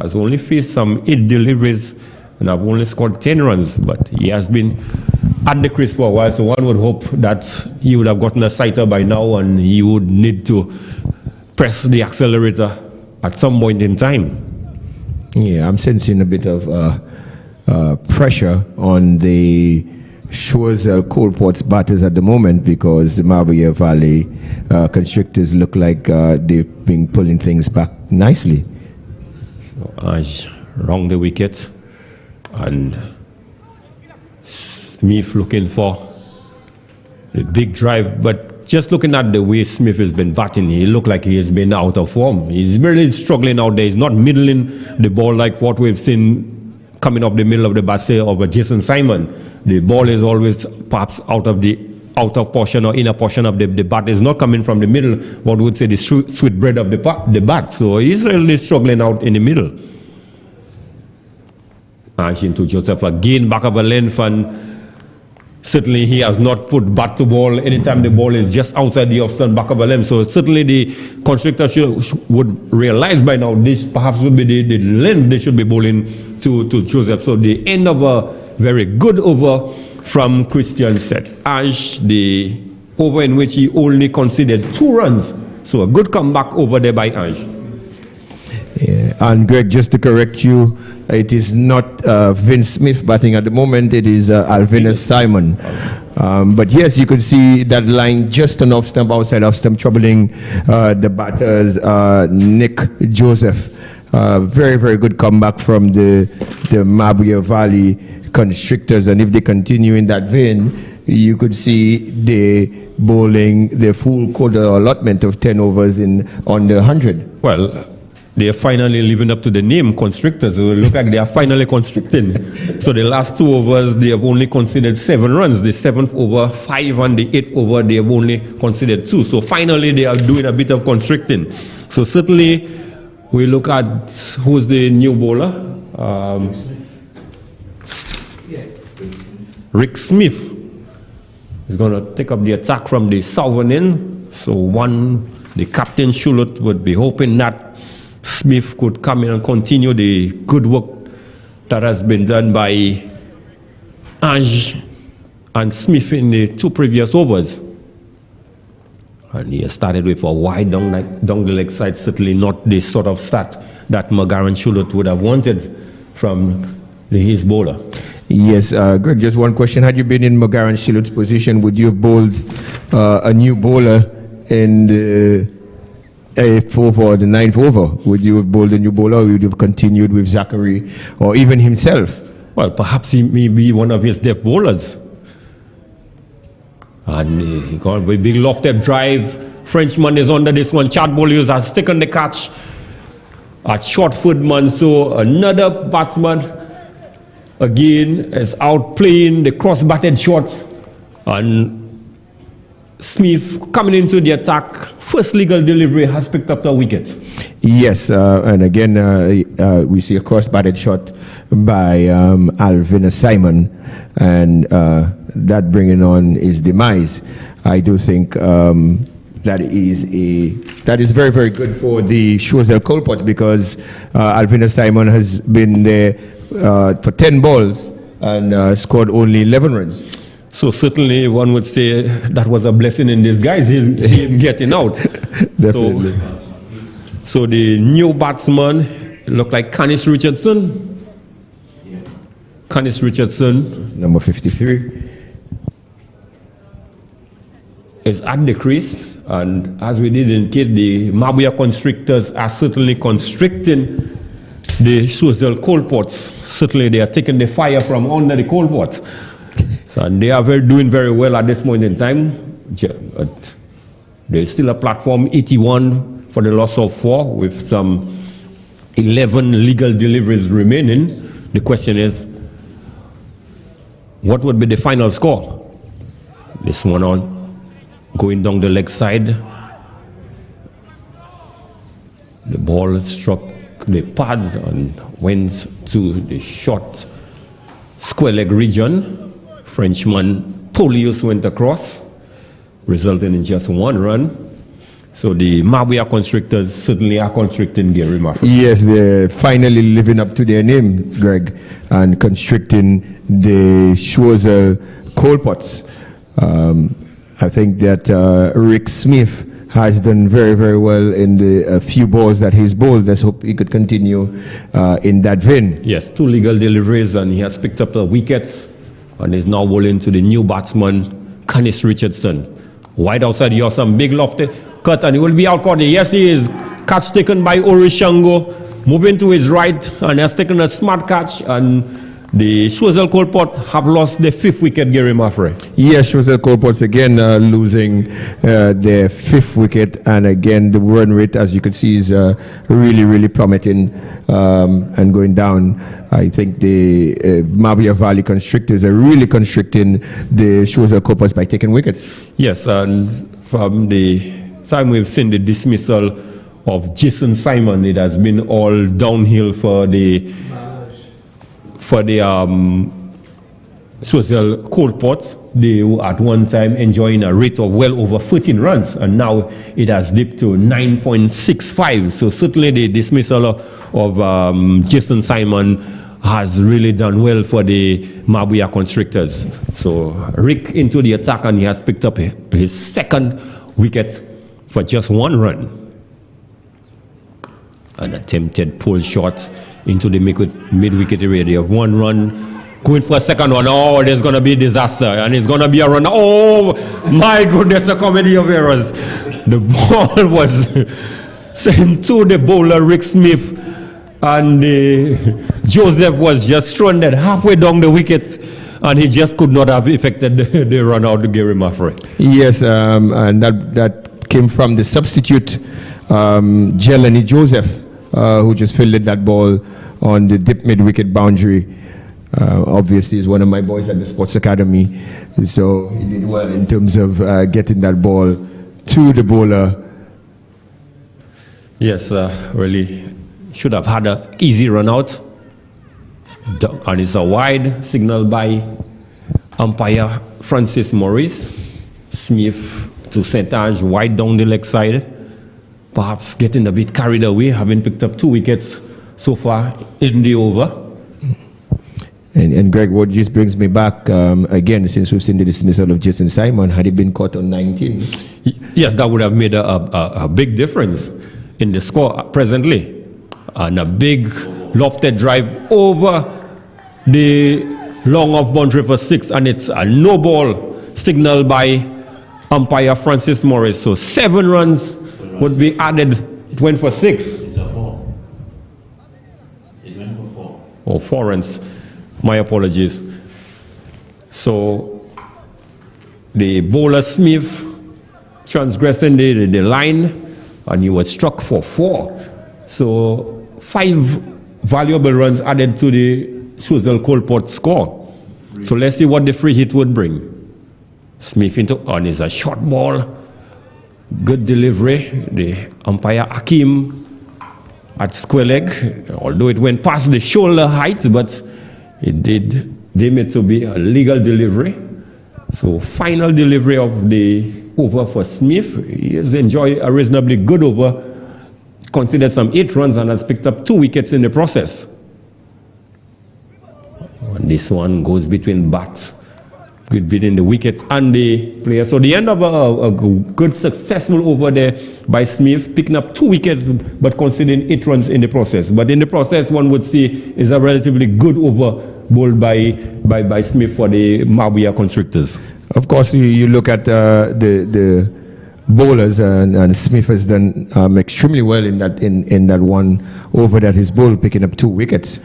has only faced some 8 deliveries and have only scored 10 runs, but he has been at the crease for a while, so one would hope that he would have gotten a sighter by now, and he would need to press the accelerator at some point in time. Yeah, I'm sensing a bit of pressure on the Choiseul Coalport's batters at the moment, because the Mabouya Valley Constrictors look like they've been pulling things back nicely. So Aj wrong the wicket, and Smith looking for the big drive, but just looking at the way Smith has been batting, he looked like he has been out of form. He's really struggling out there. He's not middling the ball like what we've seen coming up the middle of the bat, say, of Jason Simon. The ball is always perhaps out of portion or inner portion of the bat. Is not coming from the middle, what would say the sweet bread of the bat. So he's really struggling out in the middle. Ash into Joseph again, back of a length, and certainly he has not put bat to ball anytime the ball is just outside the off-stump, back of a length. So certainly the Constrictors would realize by now this perhaps would be the length they should be bowling to Joseph. So the end of a very good over from Christian set. Ash, the over in which he only conceded 2 runs. So a good comeback over there by Ash. Yeah. And Greg, just to correct you, it is not Vince Smith batting at the moment, it is Alvina Simon. But yes, you could see that line just on off stump, outside off stump, troubling the batters, Nick Joseph. Very, very good comeback from the Mabouya Valley Constrictors, and if they continue in that vein, you could see the bowling the full quota allotment of 10 overs on the 100. Well, they are finally living up to the name, Constrictors. It will look like they are finally constricting. So the last 2 overs, they have only conceded 7 runs. The 7th over, 5, and the 8th over, they have only conceded 2. So finally, they are doing a bit of constricting. So certainly, we look at who's the new bowler. Rick Smith is going to take up the attack from the southern end. So the captain Shulut would be hoping that Smith could come in and continue the good work that has been done by Ange and Smith in the 2 previous overs. And he has started with a wide down the leg side, certainly not the sort of start that Magaran Shulut would have wanted from his bowler. Yes, Greg, just one question. Had you been in Magaran Shilut's position, would you have bowled a new bowler in the 8th over or the 9th over? Would you have bowled a new bowler, or would you have continued with Zachary or even himself? Well, perhaps he may be one of his depth bowlers. And he got a big lofted drive. Frenchman is under this one. Chad Bowlers has taken the catch at short foot man. So another batsman again is out playing the cross-batted shot. And Smith coming into the attack. First legal delivery has picked up the wicket. Yes, and again we see a cross-batted shot by Alvina Simon, and that bringing on his demise. I do think that is very, very good for the Choiseul Coalports, because Alvina Simon has been there for 10 balls and scored only 11 runs. So certainly one would say that was a blessing in disguise, him getting out. Definitely. So the new batsman looked like Canis Richardson. Canis Richardson. Number 53. is at the crease, and as we did indicate, the Mabouya Constrictors are certainly constricting the Choiseul coal pots. Certainly they are taking the fire from under the coal pots. So, and they are doing very well at this point in time. But there's still a platform 81 for the loss of 4 with some 11 legal deliveries remaining. The question is, what would be the final score? This one on going down the leg side. The ball struck the pads and went to the short square leg region. Frenchman Polius went across, resulting in just 1 run. So the Mabouya Constrictors certainly are constricting Gary Murphy. Yes, they're finally living up to their name, Greg, and constricting the Choiseul coal pots. I think that Rick Smith has done very, very well in the few balls that he's bowled. Let's hope he could continue in that vein. Yes, 2 legal deliveries, and he has picked up the wickets and is now bowling to the new batsman, Canis Richardson. Wide outside, you have some big lofted cut, and he will be out caught. Yes, he is. Catch taken by Orishango, moving to his right, and has taken a smart catch, and the Choiseul coal pot have lost the 5th wicket, Gary Murphy. Yes, Choiseul coal pots again losing their 5th wicket, and again the run rate, as you can see, is really, really plummeting and going down. I think the Mabouya Valley Constrictors are really constricting the Choiseul coal pots by taking wickets. Yes, and from the time we've seen the dismissal of Jason Simon, it has been all downhill for the Choiseul coal pots. They were at one time enjoying a rate of well over 14 runs, and now it has dipped to 9.65. So certainly the dismissal of Jason Simon has really done well for the Mabouya Constrictors. So Rick into the attack, and he has picked up his 2nd wicket for just 1 run. An attempted pull shot into the mid-wicket area. They have 1 run, going for a 2nd one. Oh, there's going to be a disaster, and it's going to be a run. Oh, my goodness, a comedy of errors. The ball was sent to the bowler, Rick Smith, and Joseph was just thrown that halfway down the wickets, and he just could not have effected the run out to Gary Murphy. Yes, and that came from the substitute, Jelani Joseph, who just fielded that ball on the dip mid-wicket boundary. Obviously, he's one of my boys at the Sports Academy, so he did well in terms of getting that ball to the bowler. Yes, really should have had an easy run out. And it's a wide signal by umpire Francis Morris. Smith to Saint-Ange, wide down the leg side. Perhaps getting a bit carried away, having picked up 2 wickets so far in the over. And Greg, what just brings me back, again, since we've seen the dismissal of Jason Simon, had he been caught on 19? Yes, that would have made a big difference in the score presently. And a big lofted drive over the long off boundary for 6, and it's a no ball signal by umpire Francis Morris. So 7 runs would be added. It went for 6. It's a 4. It went for 4. Oh, 4 runs. My apologies. So the bowler Smith transgressing the line, and he was struck for 4. So 5 valuable runs added to the Choiseul coal pot score. So let's see what the free hit would bring. Smith into on is a short ball. Good delivery. The umpire Hakim at square leg, although it went past the shoulder height, but it did deem it to be a legal delivery. So final delivery of the over for Smith. He has enjoyed a reasonably good over, considered some 8 runs, and has picked up 2 wickets in the process. And this one goes between bats. Good bit in the wicket and the player. So the end of a good successful over there by Smith, picking up 2 wickets, but considering 8 runs in the process. But in the process, one would see is a relatively good over bowled by Smith for the Mabouya Constrictors. Of course, you look at the bowlers, and Smith has done extremely well in that one over that his bowled, picking up 2 wickets.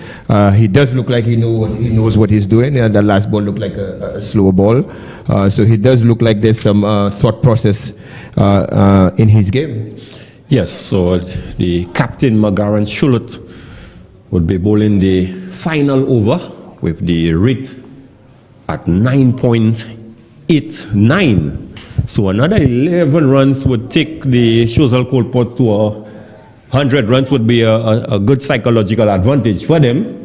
He does look like he knows what he's doing. And the last ball looked like a slow ball, so he does look like there's some thought process in his game. Yes, so the captain McGarren Shulut would be bowling the final over with the rate at 9.89. So another 11 runs would take the Choiseul Colport to 100 runs, would be a good psychological advantage for them.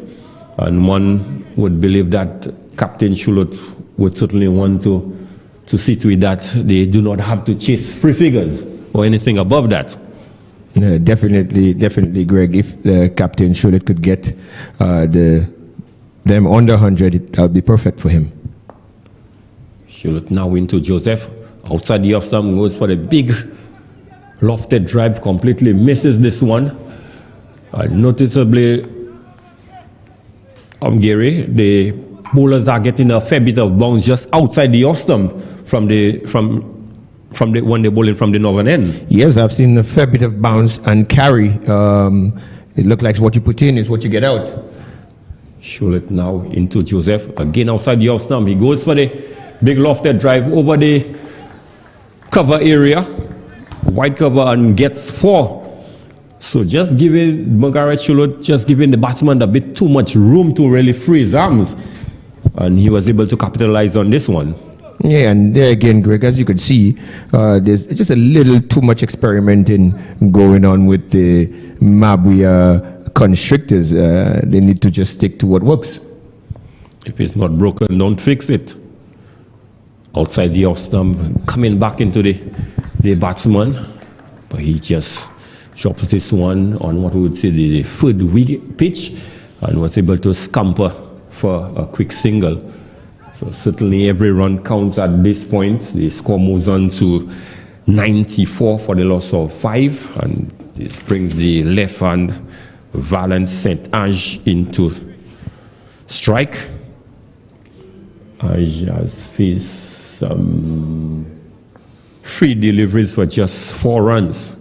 And one would believe that Captain Shulut would certainly want to see to it that they do not have to chase 3 figures or anything above that. Yeah, definitely, Greg. If Captain Shulut could get them under 100, that would be perfect for him. Shulut now into Joseph. Outside the off-stump, goes for a big lofted drive, completely misses this one. Noticeably, Gary, the bowlers are getting a fair bit of bounce just outside the off-stump from when they're bowling from the northern end. Yes, I've seen a fair bit of bounce and carry. It looks like what you put in is what you get out. Shulut now into Joseph. Again outside the off-stump. He goes for the big lofted drive over the cover area, wide cover, and gets 4. So just giving McGarren Shulut, just giving the batsman a bit too much room to really free his arms. And he was able to capitalize on this one. Yeah, and there again, Greg, as you could see, there's just a little too much experimenting going on with the Mabouya Constrictors. They need to just stick to what works. If it's not broken, don't fix it. Outside the off stump, coming back into the batsman, but he just drops this one on what we would say the third wicket pitch, and was able to scamper for a quick single. So certainly every run counts at this point. The score moves on to 94 for the loss of 5, and this brings the left hand Valence St. Ange into strike. Ange has faced some 3 deliveries for just 4 runs.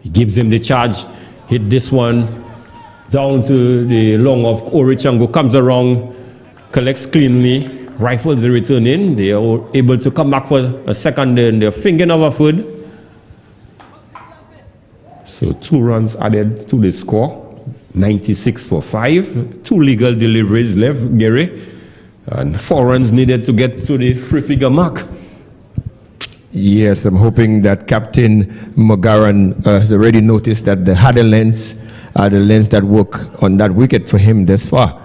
He gives him the charge, hit this one down to the long of Orichango, comes around, collects cleanly, rifles the return in. They are able to come back for a second, and they're thinking of a third. So 2 runs added to the score, 96 for 5. 2 legal deliveries left, Gary, and 4 runs needed to get to the 3-figure mark. Yes, I'm hoping that Captain McGarren has already noticed that the harder lens are the lens that work on that wicket for him thus far.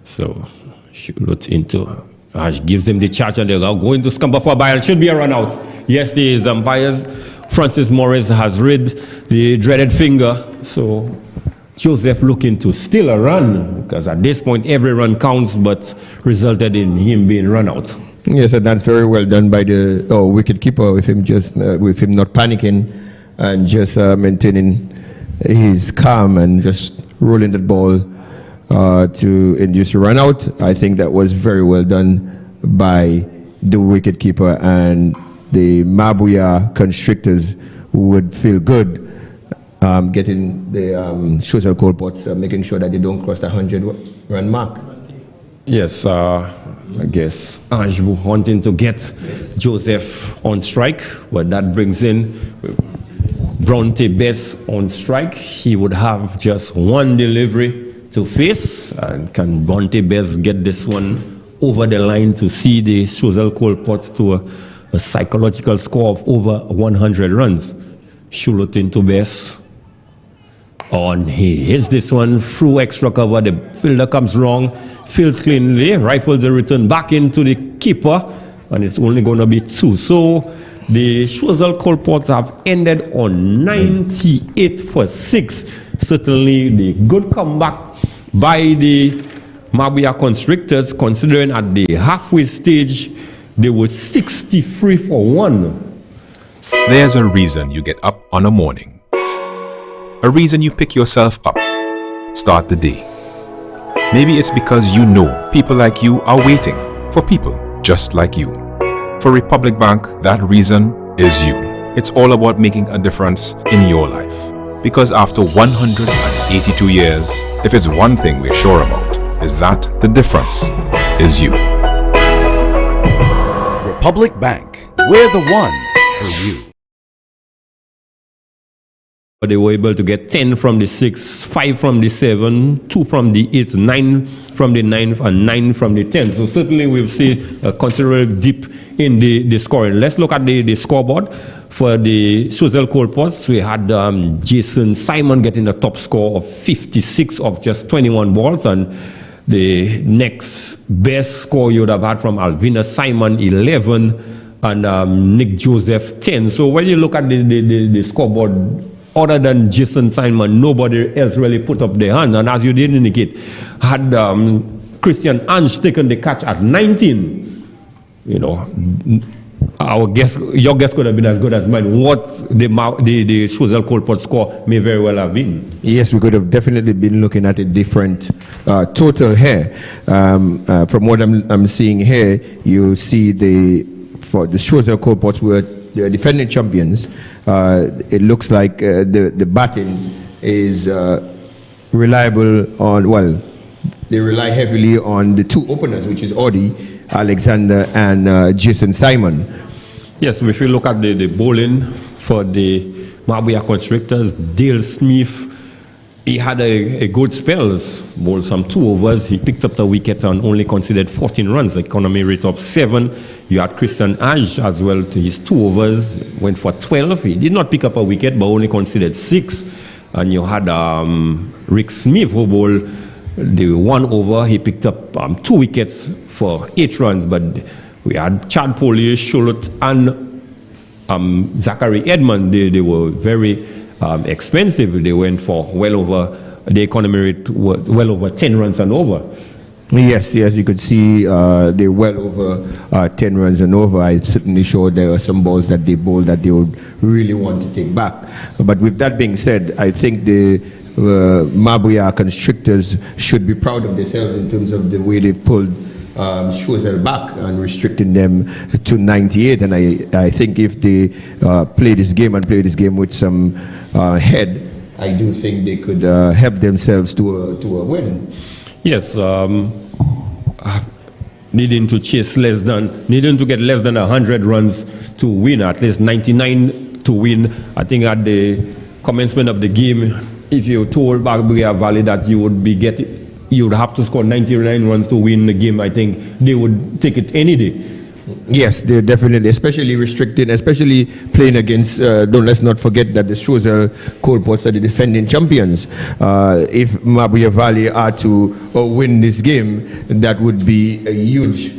So Shulut into Ash gives him the charge, and they're going to scamper for a bye, and should be a run out. Yes, the umpires, Francis Morris has read the dreaded finger, so Joseph looking to steal a run, because at this point every run counts, but resulted in him being run out. Yes, and that's very well done by the wicketkeeper, with him not panicking and just maintaining his calm and just rolling the ball to induce a run out. I think that was very well done by the wicketkeeper, and the Mabouya Constrictors would feel good getting the Choiseul Colports, making sure that they don't cross the 100-run mark. Yes, I guess Ange wanting to get Joseph on strike, but that brings in Bronte Bess on strike. He would have just 1 delivery to face, and can Bronte Bess get this one over the line to see the Choiseul Colports to a psychological score of over 100 runs? Shulut into Bess. On he hits this one through extra cover. The fielder comes wrong, fields cleanly, rifles the return back into the keeper, and it's only going to be 2. So the Choiseul Colports have ended on 98 for 6. Certainly the good comeback by the Mabouya Constrictors, considering at the halfway stage they were 63 for 1. There's a reason you get up on a morning. A reason you pick yourself up. Start the day. Maybe it's because you know people like you are waiting for people just like you. For Republic Bank, that reason is you. It's all about making a difference in your life. Because after 182 years, if it's one thing we're sure about, is that the difference is you. Republic Bank, we're the one for you. They were able to get 10 from the 6, 5 from the 7, 2 from the 8, 9 from the 9, and 9 from the 10. So certainly we've seen a considerable dip in the scoring. Let's look at the scoreboard. For the Choiseul Colports, we had Jason Simon getting the top score of 56 of just 21 balls, and the next best score you would have had from Alvina Simon, 11, and Nick Joseph, 10. So when you look at the scoreboard, other than Jason Simon, nobody else really put up their hand. And as you did indicate, had Christian Ange taken the catch at 19, you know, your guess could have been as good as mine. What the Choiseul Colport score may very well have been. Yes, we could have definitely been looking at a different total here. From what I'm seeing here, you see for the Choiseul Colports were the defending champions. It looks like the batting is reliable on, well, they rely heavily on the two openers, which is Audi Alexander and Jason Simon. Yes, if you look at the bowling for the Mabouya Constrictors, Dale Smith, he had a good spell, bowled some 2 overs. He picked up the wicket and only conceded 14 runs, economy rate of 7. You had Christian Ange as well to his 2 overs, went for 12. He did not pick up a wicket, but only conceded 6. And you had Rick Smith who bowled the 1 over. He picked up 2 wickets for 8 runs, but we had Chad Polish, Shulut, and Zachary Edmond. They were very expensive. They went for well over, the economy rate was well over 10 runs and over. Yes, you could see they're well over 10 runs and over. I certainly showed there were some balls that they bowled that they would really want to take back. But with that being said, I think the Mabouya Constrictors should be proud of themselves in terms of the way they pulled Choiseul back and restricting them to 98. And I think if they play this game with some head, I do think they could help themselves to a win. Yes, needing to get less than 100 runs to win, at least 99 to win. I think at the commencement of the game, if you told Mabouya Valley that you would have to score 99 runs to win the game, I think they would take it any day. Yes, they're definitely, especially restricted, especially playing against, let's not forget that the Choiseul Colports are the defending champions. If Mabouya Valley are to win this game, that would be a huge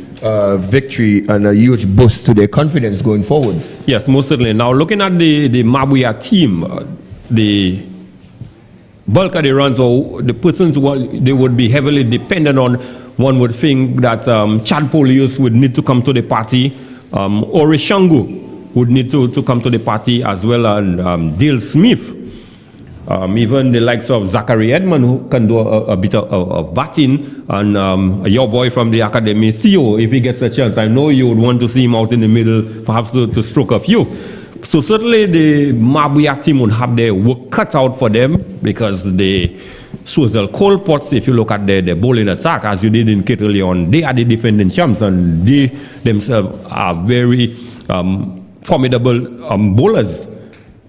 victory and a huge boost to their confidence going forward. Yes, most certainly. Now, looking at the Mabouya team, the bulk of the runs, or the persons they would be heavily dependent on, one would think that Chad Polius would need to come to the party, or Shangu would need to come to the party as well, and Dale Smith. Even the likes of Zachary Edmond, who can do a bit of batting, and your boy from the academy, Theo, if he gets a chance. I know you would want to see him out in the middle, perhaps to stroke a few. So certainly the Mabouya team would have their work cut out for them, because the Choiseul Colports, if you look at the bowling attack, as you did indicate early on, they are the defending champs, and they themselves are very formidable bowlers.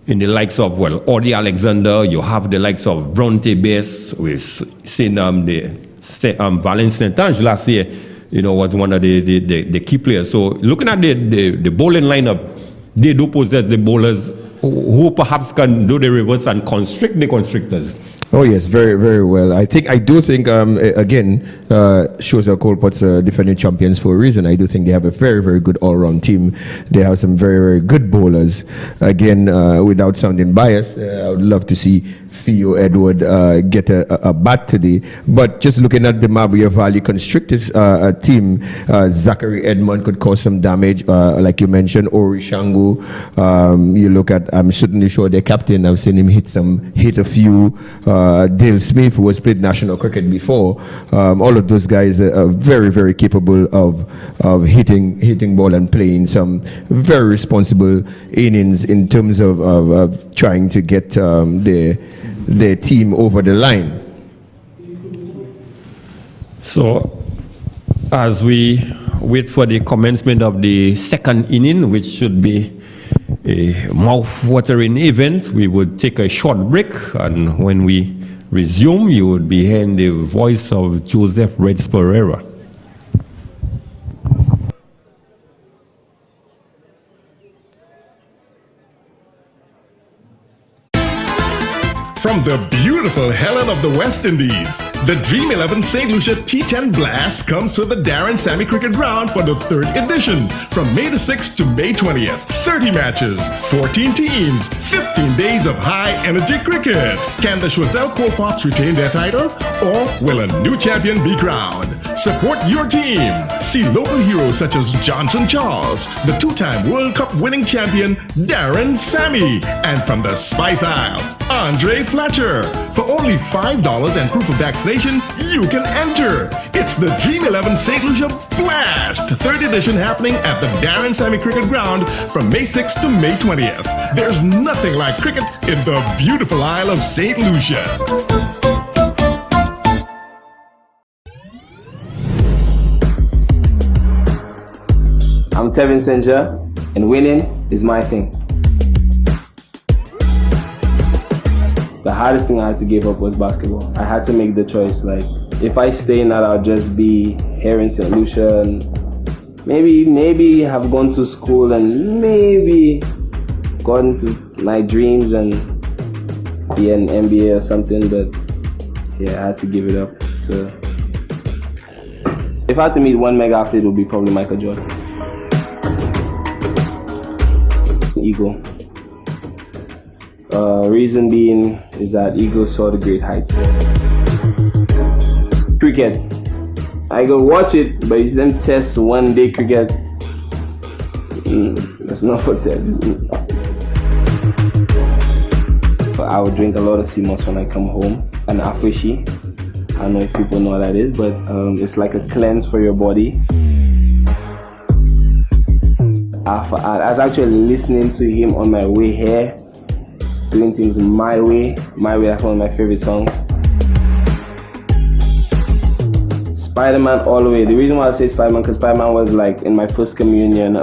In the likes of, well, Audi Alexander, you have the likes of Bronte Bess. We've seen Valence Saint-Ange last year, was one of the key players. So looking at the bowling lineup, they do possess the bowlers who perhaps can do the reverse and constrict the constrictors. Oh yes, very, very well. I do think again, Choiseul Colports are defending champions for a reason. I do think they have a very, very good all-round team. They have some very, very good bowlers. Again, without sounding biased, I would love to see Theo Edward get a bat today. But just looking at the Mabouya Valley Constrictors team, Zachary Edmond could cause some damage, like you mentioned, Ori Shangu. You look at, I'm certainly sure their captain, I've seen him hit a few. Dale Smith, who has played national cricket before. All of those guys are very, very capable of hitting ball and playing some very responsible innings in terms of trying to get their team over the line. So, as we wait for the commencement of the second inning, which should be a mouth-watering event, we would take a short break, and when we resume, you would be hearing the voice of Joseph Reds Pereira. From the beautiful Helen of the West Indies, the Dream 11 St. Lucia T10 Blast comes to the Darren Sammy Cricket Ground for the third edition from May the 6th to May 20th. 30 matches, 14 teams, 15 days of high-energy cricket. Can the Choiseul Colpox retain their title, or will a new champion be crowned? Support your team. See local heroes such as Johnson Charles, the two-time World Cup winning champion Darren Sammy, and from the Spice Isle, Andre Fletcher. For only $5 and proof of vaccination, you can enter. It's the Dream 11 St. Lucia Blast, third edition, happening at the Darren Sammy Cricket Ground from May 6th to May 20th. There's nothing like cricket in the beautiful Isle of St. Lucia. I'm Tevin Senja, and winning is my thing. The hardest thing I had to give up was basketball. I had to make the choice, like, if I stay in that, I'll just be here in St. Lucia and maybe have gone to school and maybe gone to my dreams and be an MBA or something, but yeah, I had to give it up to... If I had to meet one mega athlete, it would be probably Michael Jordan. Ego. Reason being is that ego saw the great heights. Cricket. I go watch it, but it's them test one day cricket. That's not for them. But I would drink a lot of CMOS when I come home, and Afishi. I don't know if people know what that is, but it's like a cleanse for your body. I was actually listening to him on my way here, doing things my way, that's one of my favorite songs. Spider-Man all the way. The reason why I say Spider-Man, because Spider-Man was like in my first communion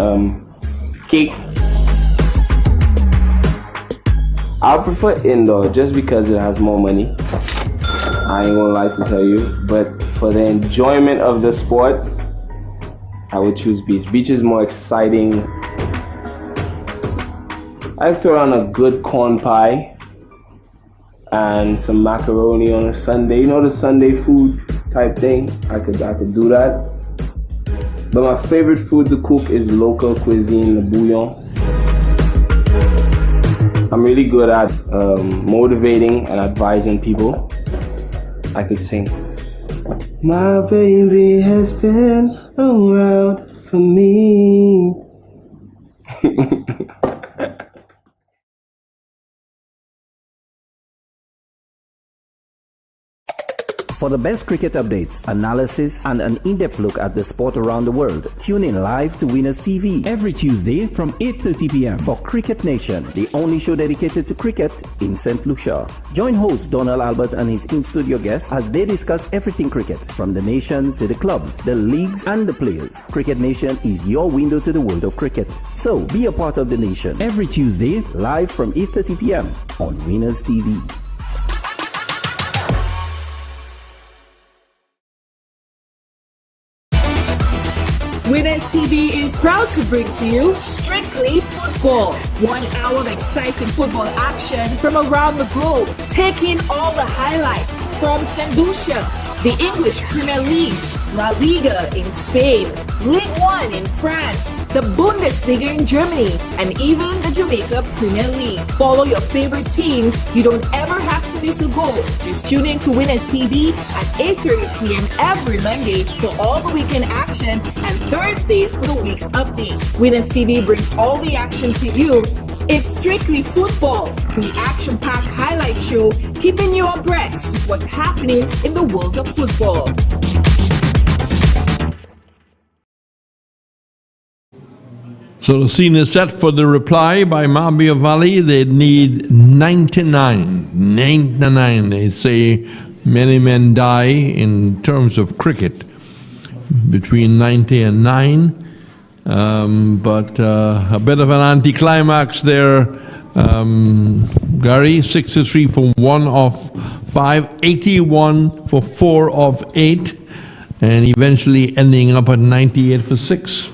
cake. I prefer indoor just because it has more money. I ain't gonna lie to tell you, but for the enjoyment of the sport, I would choose beach. Beach is more exciting. I throw on a good corn pie and some macaroni on a Sunday. You know, the Sunday food type thing. I could do that. But my favorite food to cook is local cuisine, the bouillon. I'm really good at motivating and advising people. I could sing. My baby has been around for me. For the best cricket updates, analysis, and an in-depth look at the sport around the world, tune in live to Winners TV every Tuesday from 8:30 p.m. for Cricket Nation, the only show dedicated to cricket in St. Lucia. Join host Donald Albert and his in-studio guests as they discuss everything cricket, from the nations to the clubs, the leagues, and the players. Cricket Nation is your window to the world of cricket. So be a part of the nation every Tuesday, live from 8:30 p.m. on Winners TV. Winners TV is proud to bring to you Strictly Football. 1 hour of exciting football action from around the globe, taking all the highlights from St. Lucia, the English Premier League, La Liga in Spain, Ligue 1 in France, the Bundesliga in Germany, and even the Jamaica Premier League. Follow your favorite teams. You don't ever have to miss a goal. Just tune in to Winners TV at 8:30 p.m. every Monday for all the weekend action and Thursdays for the week's updates. Winners TV brings all the action to you. It's strictly football, the action-packed highlight show, keeping you abreast with what's happening in the world of football. So the scene is set for the reply by Mabouya Valley. They need 99. 99. They say many men die in terms of cricket between 90 and 9. But a bit of an anticlimax there. Gary, 63 for 1 of 5, 81 for 4 of 8, and eventually ending up at 98 for 6.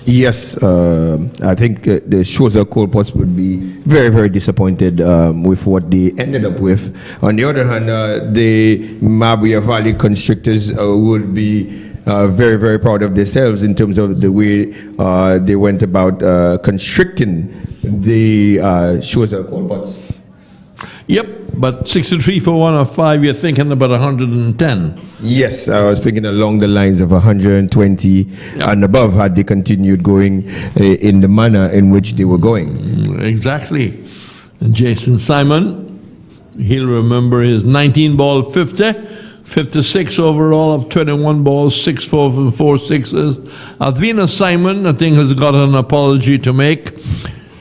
Yes, I think the Choiseul Colports would be very, very disappointed with what they ended up with. On the other hand, the Mabouya Valley Constrictors would be very, very proud of themselves in terms of the way they went about constricting the Choiseul Colports. Yep, but 63 for 1 of 5, you're thinking about 110. Yes, I was thinking along the lines of 120 and above had they continued going in the manner in which they were going. Exactly. And Jason Simon, he'll remember his 19 ball 50, 56 overall of 21 balls, 6 4 and 4 sixes. Alvina Simon, I think, has got an apology to make.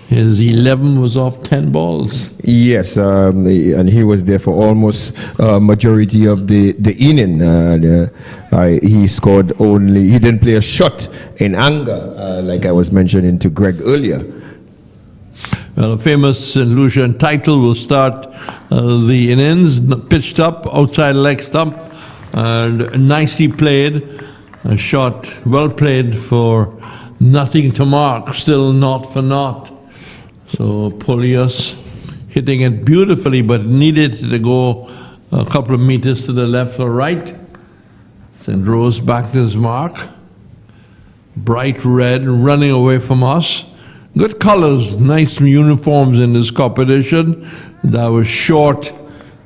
His 11 was off 10 balls. Yes, and he was there for almost majority of the inning. He scored only, he didn't play a shot in anger, like I was mentioning to Greg earlier. Well, a famous St. Lucian title will start the innings, pitched up, outside leg stump, and nicely played. A shot well played for nothing to mark, still not for naught. So Polius hitting it beautifully, but needed to go a couple of meters to the left or right. St. Rose back to his mark. Bright red running away from us. Good colors, nice uniforms in this competition. That was short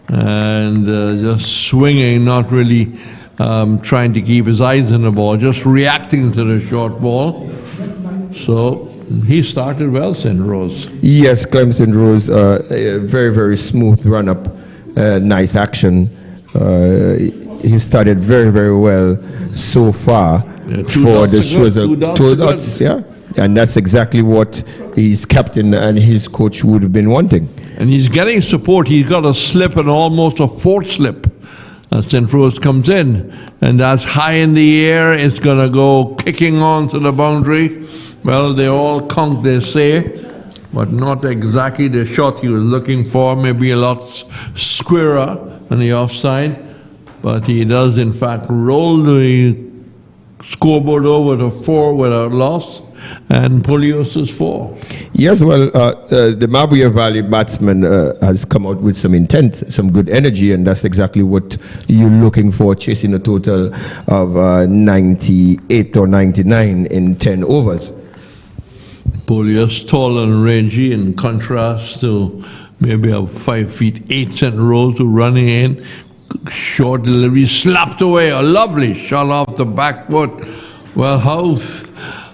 and just swinging, not really trying to keep his eyes on the ball, just reacting to the short ball. So he started well, St. Rose. Yes, Clemson Rose, a very, very smooth run-up, nice action. He started very, very well so far for the Choiseul. 2 dots, yeah. And that's exactly what his captain and his coach would have been wanting. And he's getting support. He's got a slip and almost a 4th slip as St. Rose comes in. And that's high in the air. It's going to go kicking on to the boundary. Well, they all count, they say, but not exactly the shot he was looking for. Maybe a lot squarer on the offside. But he does, in fact, roll the scoreboard over to 4 without loss. And Polios is 4. Yes, well, the Mabouya Valley batsman has come out with some intent, some good energy, and that's exactly what you're looking for, chasing a total of 98 or 99 in 10 overs. Polius tall and rangy in contrast to maybe a 5 feet 8 St. Rose who running in. Short delivery, slapped away, a lovely shot off the back foot. Well, how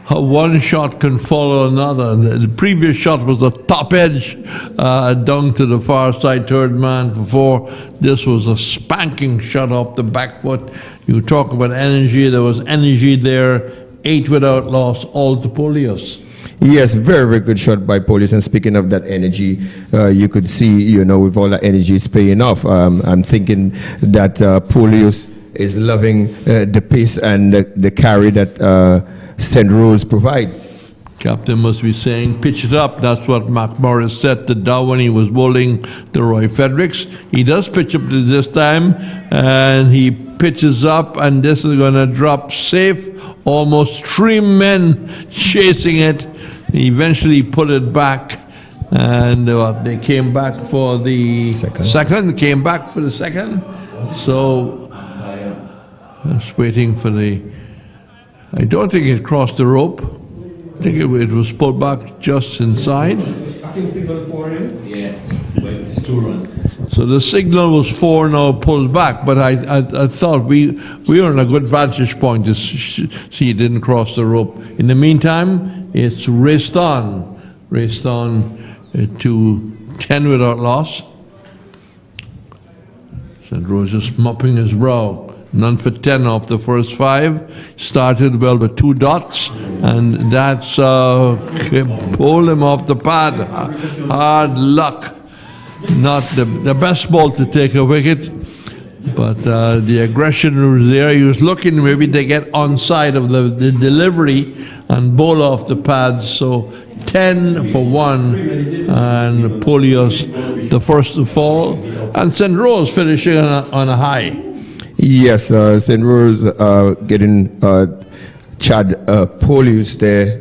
one shot can follow another. The previous shot was a top edge down to the far side, third man for 4. This was a spanking shot off the back foot. You talk about energy, there was energy there. 8 without loss, all to Polius. Yes, very, very good shot by Polius. And speaking of that energy, you could see, with all that energy, it's paying off. I'm thinking that Polius is loving the pace and the carry that St. Rose provides. Captain must be saying, pitch it up. That's what Mac Morris said to Dow when he was bowling to Roy Fredericks. He does pitch up this time, and he pitches up, and this is going to drop safe. Almost 3 men chasing it. He eventually put it back, and they came back for the second. Came back for the second. So Just waiting for the... I don't think it crossed the rope. I think it was pulled back just inside. Yeah, but it's 2 runs. So the signal was 4, now pulled back, but I thought we were in a good vantage point to see it didn't cross the rope. In the meantime, it's raced on to 10 without loss. St. Rose just mopping his brow. None for 10 off the first 5. Started well with 2 dots, and that's pulled him off the pad. Hard luck. Not the best ball to take a wicket, but the aggression was there. He was looking maybe to get onside of the delivery and bowl off the pads. So 10 for 1, and Polios the first to fall, and St. Rose finishing on a high. Yes, St. Rose getting Chad Polius there,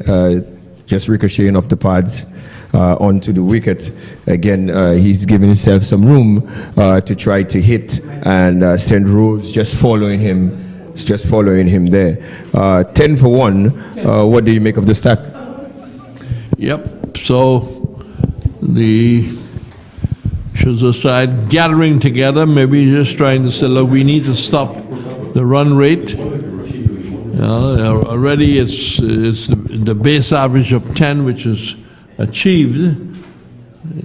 just ricocheting off the pads onto the wicket. Again, he's giving himself some room to try to hit, and St. Rose just following him there. 10 for 1. What do you make of the stat? Yep. So the Choiseul side gathering together, maybe just trying to say, look, we need to stop the run rate. Already it's the base average of 10, which is achieved.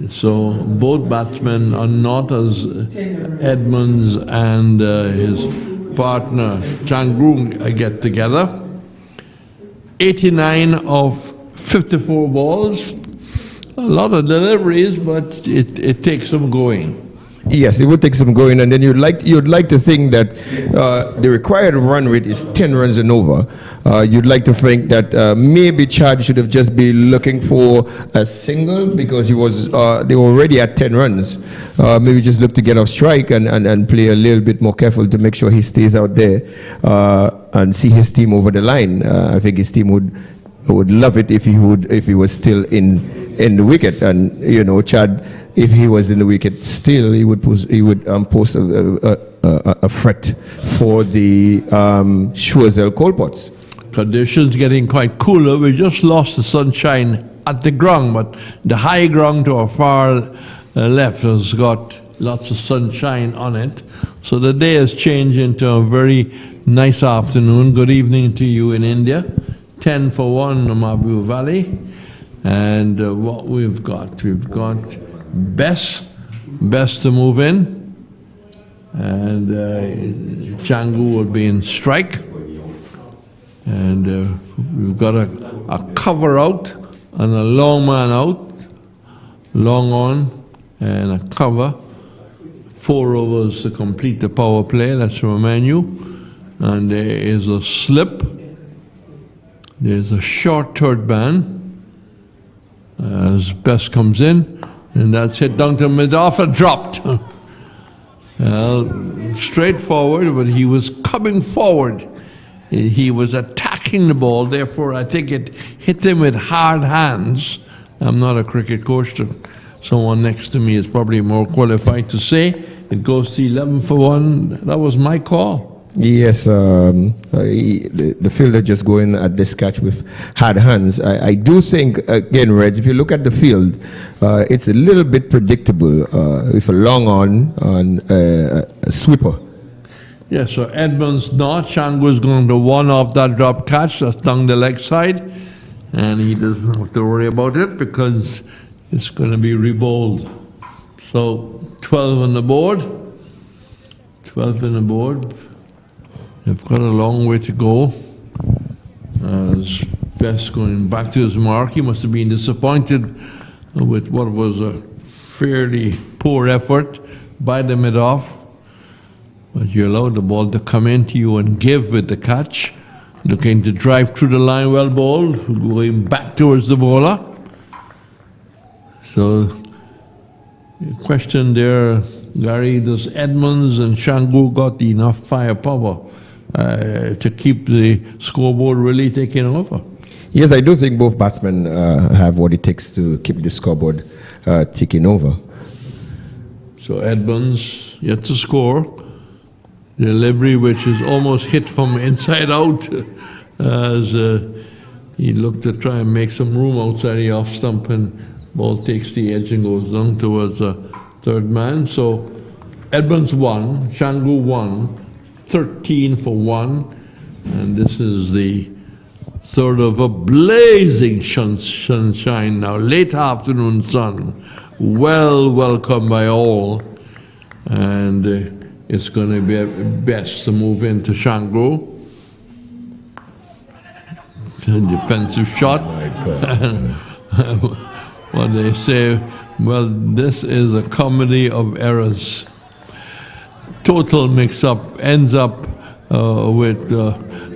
So both batsmen are not as Edmonds and his partner Changu get together. 89 of 54 balls. A lot of deliveries, but it takes some going. Yes, it would take some going, and then you'd like to think that the required run rate is 10 runs and over. You'd like to think that maybe Chad should have just been looking for a single, because they were already at 10 runs. Maybe just look to get off strike and play a little bit more careful to make sure he stays out there and see his team over the line. I think his team would love it if he was still in the wicket, and Chad, if he was in the wicket still, he would pose a threat for the Choiseul Colpots. Conditions getting quite cooler. We just lost the sunshine at the ground, but the high ground to our far left has got lots of sunshine on it. So the day has changed into a very nice afternoon. Good evening to you in India. 10 for 1 in Mabouya Valley. And what we've got Best to move in, and Changu will be in strike, and we've got a cover out and a long man out, long on and a cover. 4 overs to complete the power play. Let's remind you. And there is a slip. There's a short third man as Best comes in, and that's hit down to mid-off and dropped. Straightforward, but he was coming forward. He was attacking the ball, therefore I think it hit him with hard hands. I'm not a cricket coach. Someone next to me is probably more qualified to say. It goes to 11 for 1. That was my call. Yes, the fielder just going at this catch with hard hands. I do think, again, Reds, if you look at the field, it's a little bit predictable with a long on a sweeper. Yeah, so Edmonds not. Changu is going to one off that drop catch. That's down the leg side. And he doesn't have to worry about it because it's going to be rebowled. So 12 on the board. 12 on the board. They've got a long way to go. As Best going back to his mark, he must have been disappointed with what was a fairly poor effort by the mid-off. But you allowed the ball to come into you and give with the catch. Looking to drive through the line, well bowled, going back towards the bowler. So, question there, Gary, does Edmonds and Changu got enough firepower to keep the scoreboard really taking over? Yes, I do think both batsmen have what it takes to keep the scoreboard ticking over. So Edmonds yet to score. delivery, which is almost hit from inside out, as he looked to try and make some room outside the off stump, and ball takes the edge and goes down towards the third man. So Edmonds won, Shangu won, 13 for 1, and this is the sort of a blazing sunshine now, late afternoon sun, well welcomed by all, and it's going to be best to move into Shangu. Defensive shot. What they say, well, this is a comedy of errors. Total mix-up ends up with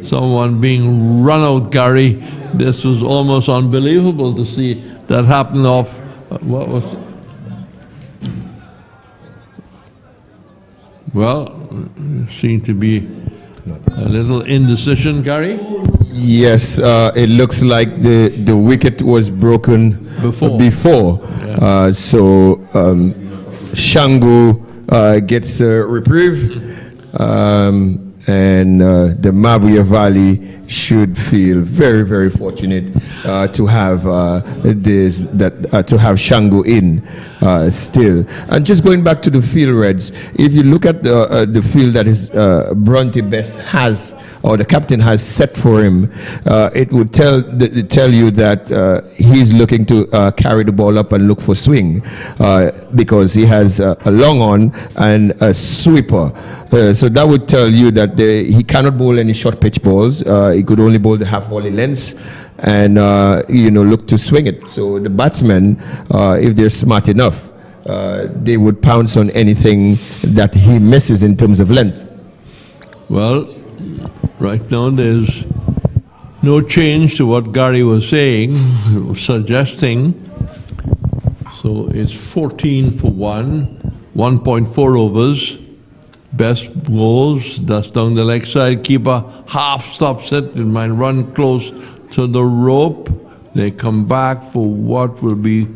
someone being run out, Gary. This was almost unbelievable to see that happen off, what was it? Well, seemed to be a little indecision, Gary? Yes, it looks like the wicket was broken before. Yeah. So Shangu gets a reprieve, and the Mabouya Valley should feel very, very fortunate to have to have Shangu in still. And just going back to the field, Reds, if you look at the field that is Bronte Best has, or the captain has set for him, it would tell you that he's looking to carry the ball up and look for swing, because he has a long on and a sweeper. So that would tell you that he cannot bowl any short pitch balls. He could only bowl the half volley lengths, and look to swing it. So the batsmen, if they're smart enough, they would pounce on anything that he misses in terms of length. Well, right now there's no change to what Gary was saying, suggesting. So it's 14 for 1, 1.4 overs. Best goals, that's down the leg side. Keeper half stops it. It might run close to the rope. They come back for what will be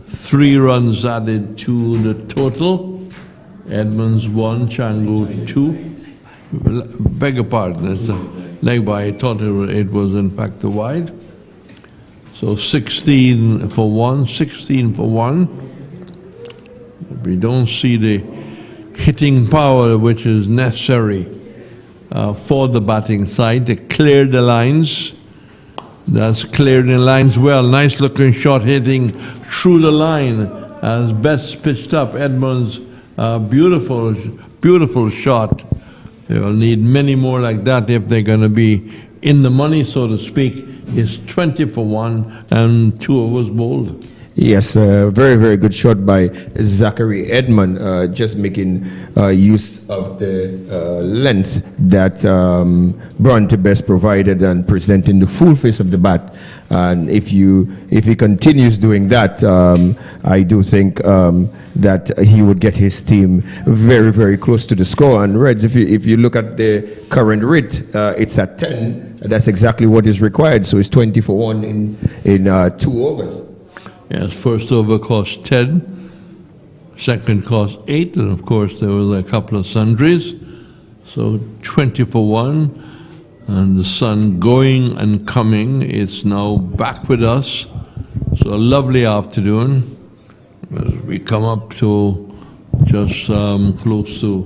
3 runs added to the total. Edmonds 1, Shangu 2. Beg your pardon, it's a leg by. I thought it was in fact a wide. So 16 for 1, 16 for 1. We don't see the hitting power which is necessary for the batting side to clear the lines. That's cleared the lines well. Nice looking shot hitting through the line as Best pitched up. Edmonds, beautiful shot. They will need many more like that if they're going to be in the money, so to speak. It's 20 for 1 and 2 overs bowled. Yes, very, very good shot by Zachary Edmond, just making use of the length that Bronte Best provided and presenting the full face of the bat. And if he continues doing that, I do think that he would get his team very, very close to the score. And Reds, if you look at the current rate, it's at 10. That's exactly what is required. So it's 20 for 1 in 2 overs. Yes, first over cost 10, second cost 8, and of course there was a couple of sundries. So 20 for 1, and the sun going and coming. It's now back with us. So a lovely afternoon as we come up to just close to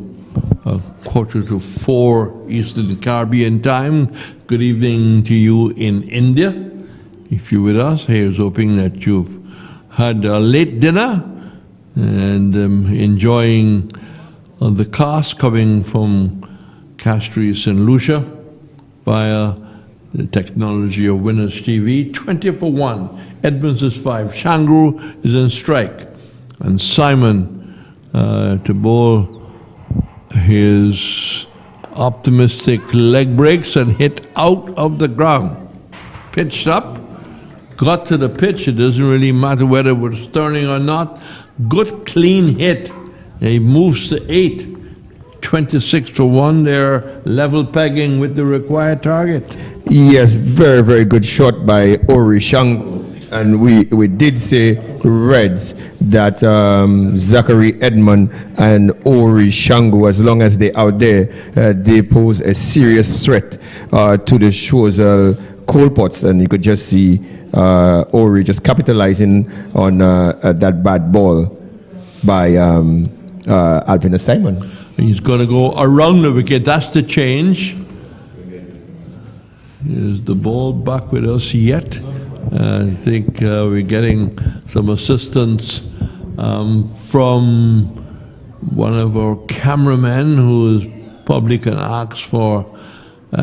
3:45 Eastern Caribbean time. Good evening to you in India. If you're with us, here's hoping that you've had a late dinner and enjoying the cast coming from Castries St. Lucia via the technology of Winners TV. 20 for 1. Edmonds is 5. Shangu is in strike. And Simon to bowl his optimistic leg breaks and hit out of the ground. Pitched up. Got to the pitch, it doesn't really matter whether it was turning or not. Good clean hit. He moves to 8. 26 for 1 there, level pegging with the required target. Yes, very, very good shot by Ori Shangu. and we did say, Reds, that Zachary Edmond and Ori Shango, as long as they're out there, they pose a serious threat to the Choiseul coal pots, and you could just see Ori just capitalizing on that bad ball by Alvin Simon. He's going to go around the wicket. That's the change. Is the ball back with us yet? I think we're getting some assistance from one of our cameramen who probably can ask for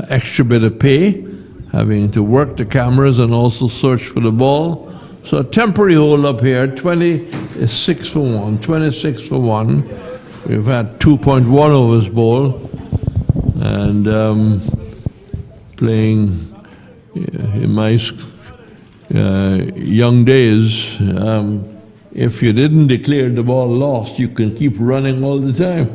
extra bit of pay, having to work the cameras and also search for the ball. So a temporary hold up here, 26 for 1, 26 for 1. We've had 2.1 overs ball, and playing in my young days, if you didn't declare the ball lost, you can keep running all the time.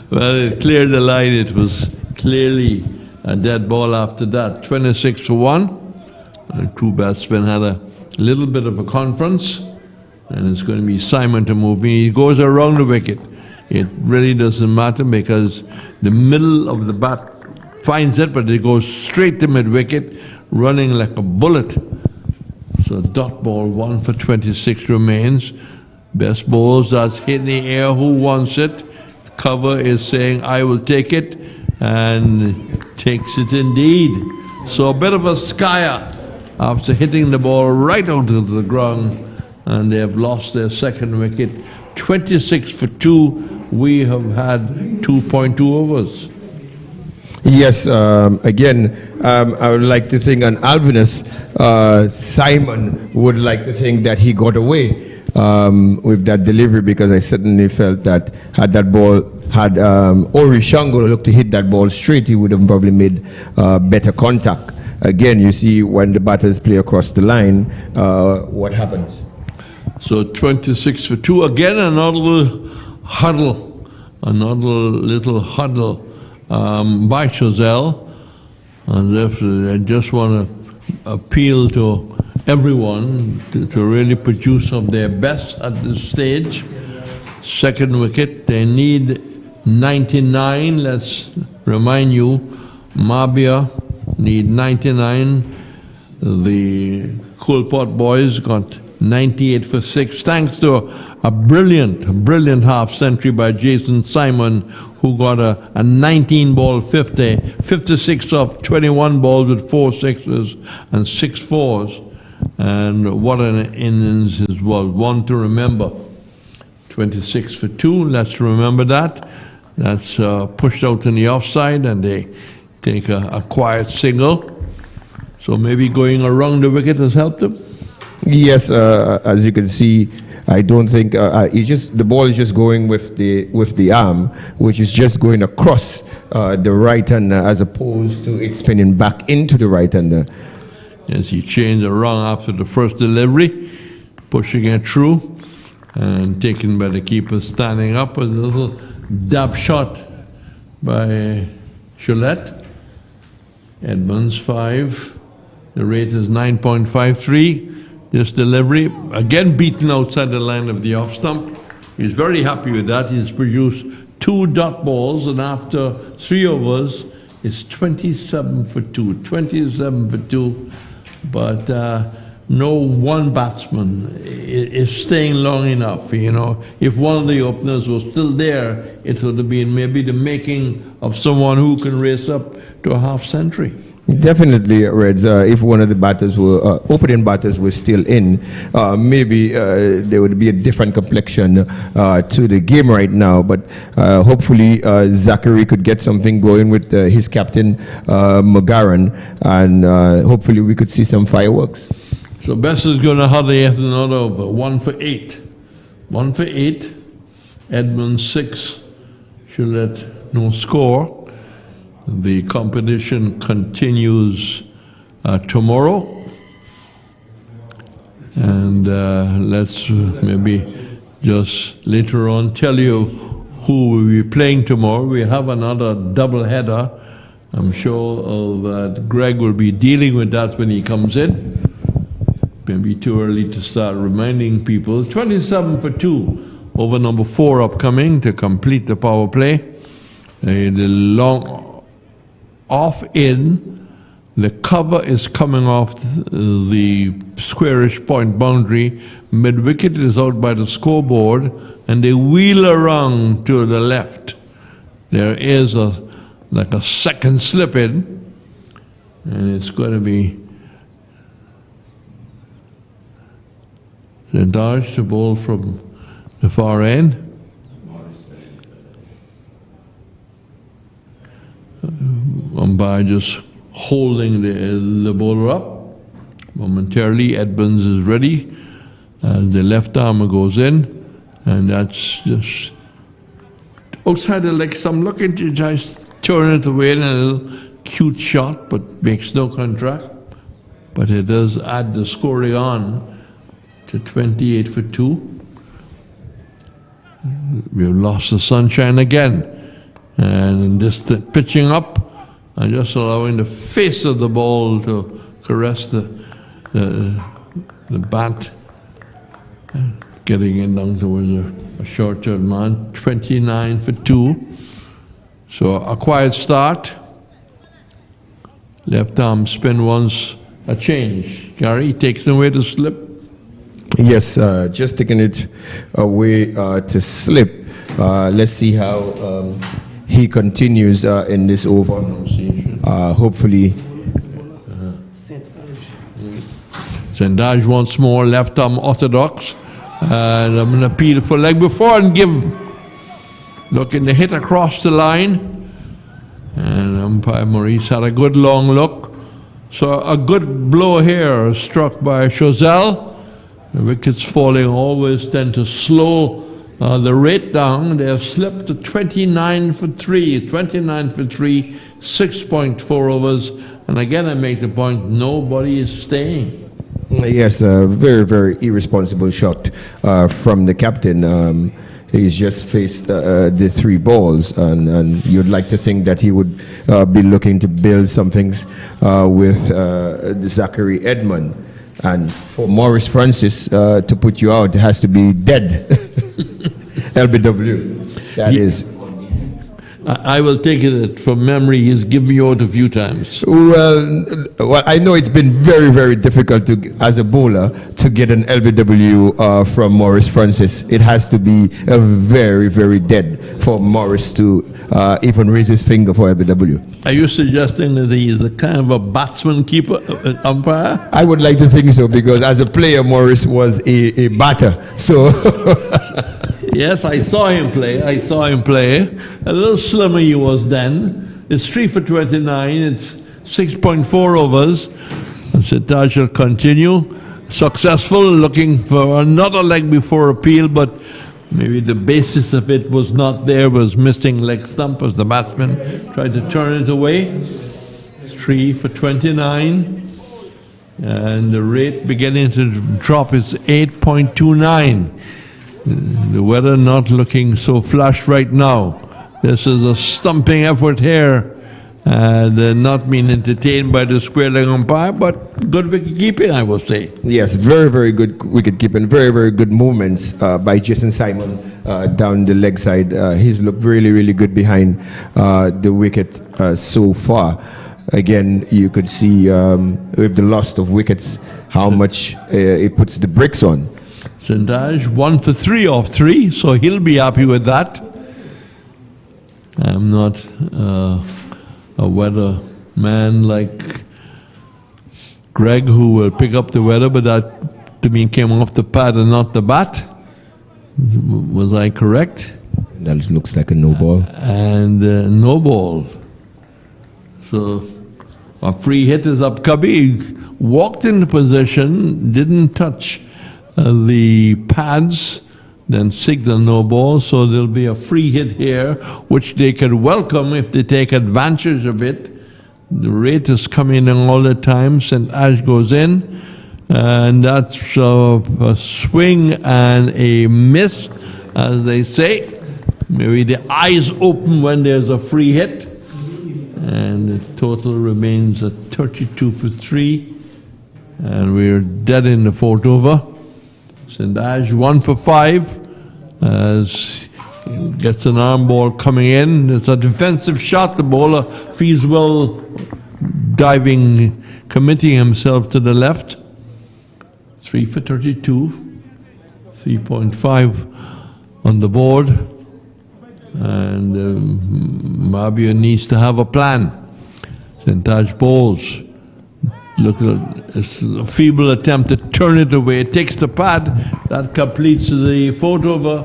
Well, it cleared the line. It was clearly a dead ball after that. 26 for 1. And two batsmen had a little bit of a conference, and it's going to be Simon to move in. He goes around the wicket. It really doesn't matter because the middle of the bat finds it, but it goes straight to mid-wicket, running like a bullet. So dot ball, 1 for 26 remains. Best balls that's hit in the air. Who wants it? Cover is saying, I will take it, and takes it indeed. So a bit of a skyer after hitting the ball right out of the ground, and they have lost their second wicket. 26 for 2. We have had 2.2 overs. Yes, again, I would like to think, and Alvinus, Simon would like to think that he got away with that delivery, because I certainly felt that had Ori Shango looked to hit that ball straight, he would have probably made better contact. Again, you see when the batters play across the line, what happens. So 26 for 2. Again, another little huddle by Choiseul. And therefore, I just want to appeal to everyone to really produce of their best at this stage. Second wicket, they need 99. Let's remind you, Mabouya need 99. The Coolpot boys got 98 for 6, thanks to a brilliant half century by Jason Simon, who got a 19-ball 50, 56 off 21 balls with 4 sixes and 6 fours. And what an innings it was, one to remember. 26 for 2, let's remember that. That's pushed out in the offside, and they take a quiet single. So maybe going around the wicket has helped them. Yes, as you can see, I don't think the ball is just going with the arm, which is just going across the right hander as opposed to it spinning back into the right hander. Yes, he changed around after the first delivery, pushing it through, and taken by the keeper standing up with a little dab shot by Gillette. Edmonds 5. The rate is 9.53. This delivery, again beaten outside the line of the off stump. He's very happy with that. He's produced 2 dot balls, and after 3 overs, it's 27 for 2. 27 for 2. But no one batsman is staying long enough. You know, if one of the openers was still there, it would have been maybe the making of someone who can race up to a half century. Definitely, Reds. If one of the batters were opening batters were still in, maybe there would be a different complexion to the game right now. But hopefully, Zachary could get something going with his captain McGarren, and hopefully we could see some fireworks. So Bess is going to hurry yet another over. 1 for 8. 1 for 8. Edmonds 6. Gillette no score. The competition continues tomorrow, and let's maybe just later on tell you who will be playing tomorrow. We have another double header. I'm sure that Greg will be dealing with that when he comes in. maybe too early to start reminding people. 27 for 2 over number 4 upcoming to complete the power play. The long off in, the cover is coming off the squarish point boundary. Mid wicket is out by the scoreboard, and they wheel around to the left. There is like a second slip in, and it's going to be Zendaj to bowl from the far end. Umpire just holding the bowler up. Momentarily, Edmonds is ready. The left arm goes in, and that's just outside the legs. I'm looking to just turn it away in a little cute shot, but makes no contact. But it does add the scoring on to 28 for 2. We've lost the sunshine again. And just pitching up and just allowing the face of the ball to caress the bat, getting it down towards a short-term man. 29 for 2. So a quiet start. Left arm spin wants a change. Gary takes away the slip. Yes, just taking it away to slip. Let's see how he continues in this over. Hopefully. Zendaj once more, left arm orthodox. And I'm going to appeal for leg before and give. Looking to hit across the line. And umpire Maurice had a good long look. So a good blow here struck by Choiseul. The wickets falling always tend to slow the rate down. They have slipped to 29 for 3. 29 for 3, 6.4 overs. And again, I make the point, nobody is staying. Yes, a very, very irresponsible shot from the captain. He's just faced the 3 balls, and you'd like to think that he would be looking to build some things with Zachary Edmond. And for Maurice Francis to put you out, it has to be dead. LBW. That is. I will take it from memory. He's given me out a few times. Well, I know it's been very, very difficult as a bowler to get an LBW from Maurice Francis. It has to be very, very dead for Maurice to even raise his finger for LBW. Are you suggesting that he's a kind of a batsman keeper, umpire? I would like to think so, because as a player, Maurice was a batter. So. Yes, I saw him play. A little slimmer he was then. It's 3 for 29. It's 6.4 overs. And Zendaj will continue. Successful, looking for another leg before appeal, but maybe the basis of it was not there, was missing leg stump as the batsman tried to turn it away. 3 for 29. And the rate beginning to drop is 8.29. The weather not looking so flush right now. This is a stumping effort here, and not being entertained by the square leg umpire, but good wicket keeping, I will say. Yes, very, very good wicket keeping, very, very good movements by Jason Simon down the leg side. He's looked really, really good behind the wicket so far. Again, you could see with the loss of wickets how much it puts the brakes on. Zendaj 1 for 3 off 3, so he'll be happy with that. I'm not a weather man like Greg, who will pick up the weather, but that to me came off the pad and not the bat. Was I correct? That looks like a no ball. And no ball. So a free hit is up. Cubby walked into position, didn't touch the pads, then signal no ball, so there'll be a free hit here, which they could welcome if they take advantage of it. The rate is coming in all the time. St. Ash goes in, and that's a swing and a miss, as they say. Maybe the eyes open when there's a free hit, and the total remains at 32 for 3. And we're dead in the fourth over. Sindaj 1 for 5 as gets an arm ball coming in. It's a defensive shot. The bowler feels well, diving, committing himself to the left. 3 for 32, 3.5 on the board. And Mabouya needs to have a plan. Sindaj bowls. Look at a feeble attempt to turn it away. It takes the pad. That completes the fourth over.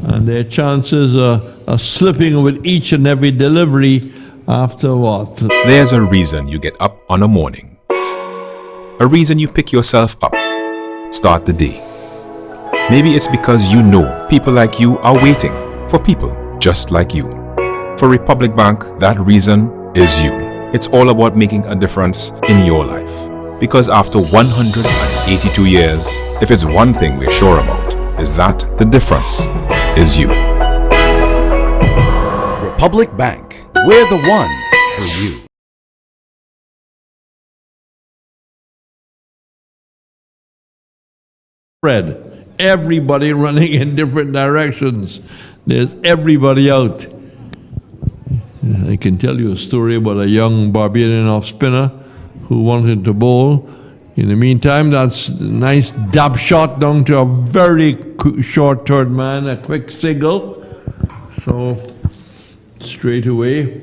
And their chances are slipping with each and every delivery after what? There's a reason you get up on a morning. A reason you pick yourself up. Start the day. Maybe it's because you know people like you are waiting for people just like you. For Republic Bank, that reason is you. It's all about making a difference in your life. Because after 182 years, if it's one thing we're sure about, is that the difference is you. Republic Bank, we're the one for you. Spread. Everybody running in different directions. There's everybody out. I can tell you a story about a young Barbadian off spinner who wanted to bowl. In the meantime, that's a nice dab shot down to a very short third man, a quick single. So straight away,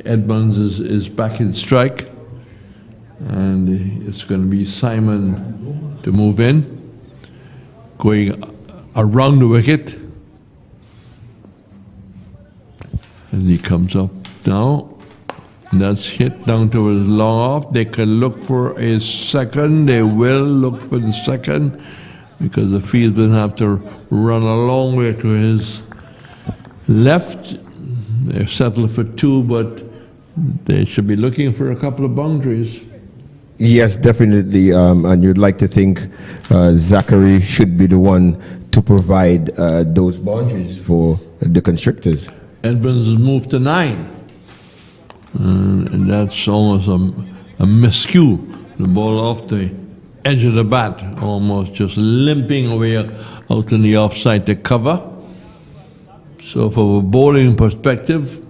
Edmonds is back in strike. And it's going to be Simon to move in, going around the wicket. And he comes up now. And that's hit down to his long off. They can look for a second. They will look for the second because the fieldsman have to run a long way to his left. They're settled for 2, but they should be looking for a couple of boundaries. Yes, definitely. And you'd like to think Zachary should be the one to provide those boundaries for the Constrictors. Edmonds has moved to 9. And that's almost a miscue. The ball off the edge of the bat, almost just limping away out in the offside to cover. So from a bowling perspective,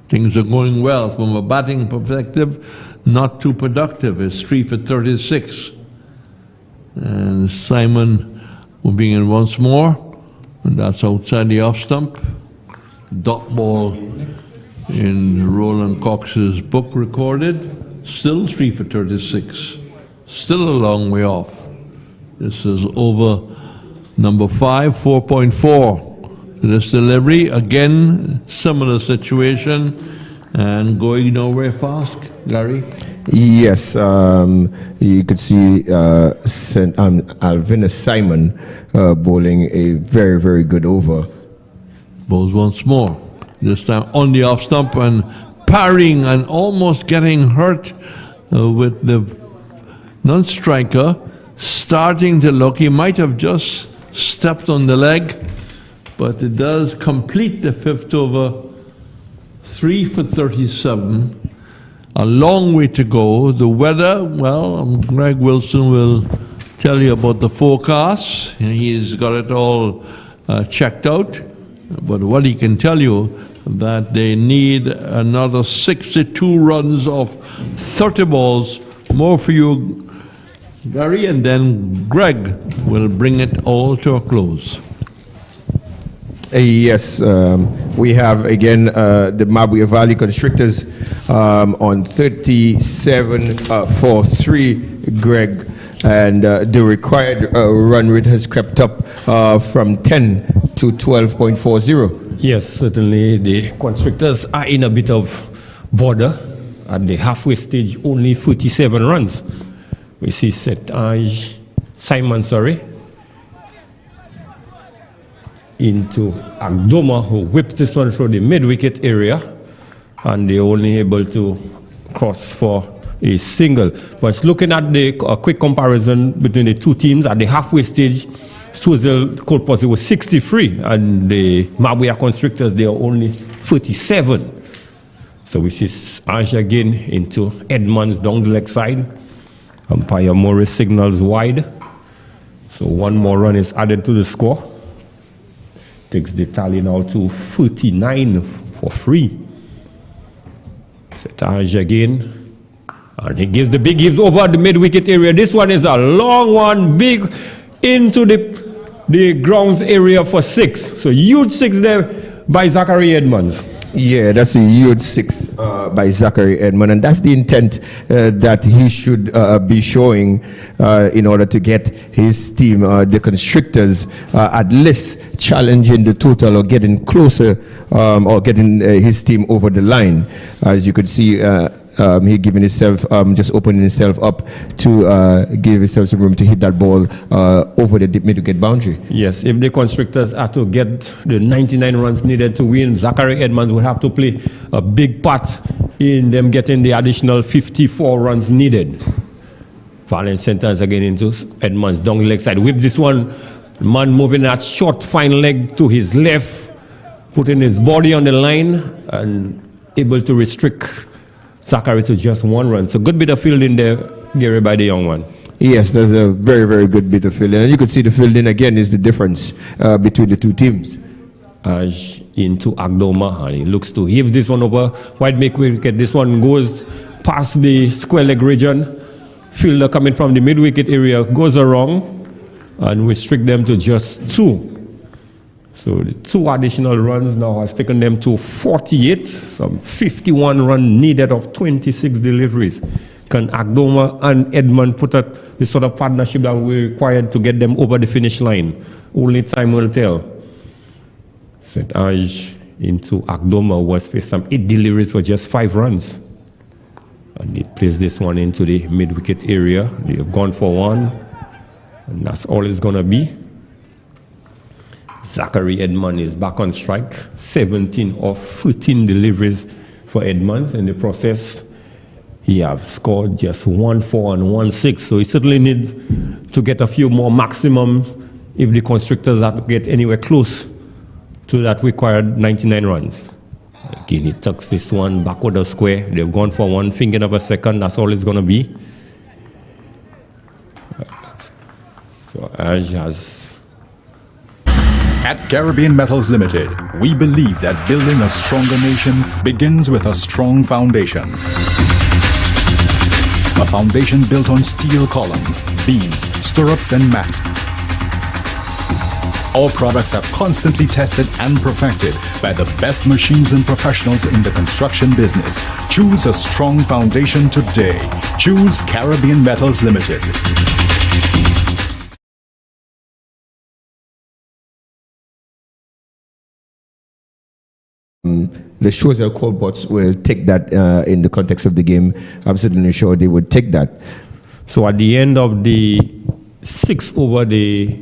things are going well. From a batting perspective, not too productive. It's 3 for 36. And Simon moving in once more. And that's outside the off stump. Dot ball in Roland Cox's book recorded. Still 3 for 36. Still a long way off. This is over number 5, 4.4. This delivery, again, similar situation and going nowhere fast, Larry? Yes, you could see Alvina Simon bowling a very, very good over. Bowls once more. This time on the off stump and parrying and almost getting hurt with the non-striker. Starting to look, he might have just stepped on the leg, but it does complete the 5th over. 3 for 37. A long way to go. The weather, well, Greg Wilson will tell you about the forecast. He's got it all checked out. But what he can tell you, that they need another 62 runs of 30 balls. More for you, Gary, and then Greg will bring it all to a close. Yes, we have again the Mabouya Valley Constrictors on 37-4-3, Greg, and the required run rate has crept up from 10 to 12.40. Yes, certainly the Constrictors are in a bit of border. At the halfway stage, only 47 runs. We see Simon, into Agdoma, who whips this one through the mid-wicket area, and they're only able to cross for a single. But looking at the quick comparison between the two teams at the halfway stage, Choiseul Colposi was 63, and the Mabouya Constrictors, they are only 37. So we see Ange again into Edmonds down the leg side. Umpire Morris signals wide. So one more run is added to the score. Takes the tally now to 39 for 3. Setage again. And he gives the big gives over the mid-wicket area. This one is a long one, big into the grounds area for 6. So huge 6 there by Zachary Edmonds. Yeah, that's a huge 6 by Zachary Edmond, and that's the intent that he should be showing in order to get his team, the Constrictors, at least challenging the total or getting closer or getting his team over the line. As you could see, he giving himself, just opening himself up to give himself some room to hit that ball over the mid-wicket boundary. Yes, if the Constrictors are to get the 99 runs needed to win, Zachary Edmonds will have to play a big part in them getting the additional 54 runs needed. Valiant centers again into Edmonds, down the leg side. Whip this one, man moving that short fine leg to his left, putting his body on the line and able to restrict Zachary to just 1 run. So good bit of fielding there, Gary, by the young one. Yes, there's a very, very good bit of fielding. And you could see the fielding again is the difference between the two teams. Into Agdoma, and he looks to heave this one over wide mid-wicket. This one goes past the square leg region. Fielder coming from the mid-wicket area goes around and restrict them to just 2. So the 2 additional runs now has taken them to 48, some 51 run needed of 26 deliveries. Can Agdoma and Edmond put up the sort of partnership that we required to get them over the finish line? Only time will tell. St. Ange into Agdoma was faced some 8 deliveries for just 5 runs. And he plays this one into the mid-wicket area. They have gone for 1, and that's all it's going to be. Zachary Edmonds is back on strike. 17 of 14 deliveries for Edmonds. In the process, he has scored just 1 4 and 1 6. So he certainly needs to get a few more maximums if the Constrictors are to get anywhere close to that required 99 runs. Again, he tucks this one backward the square. They've gone for 1 finger of a second. That's all it's going to be. So Ange has... At Caribbean Metals Limited, we believe that building a stronger nation begins with a strong foundation. A foundation built on steel columns, beams, stirrups, and mats. Our products are constantly tested and perfected by the best machines and professionals in the construction business. Choose a strong foundation today. Choose Caribbean Metals Limited. The Choiseul Colports will take that in the context of the game. I'm certainly sure they would take that. So at the end of the 6 over the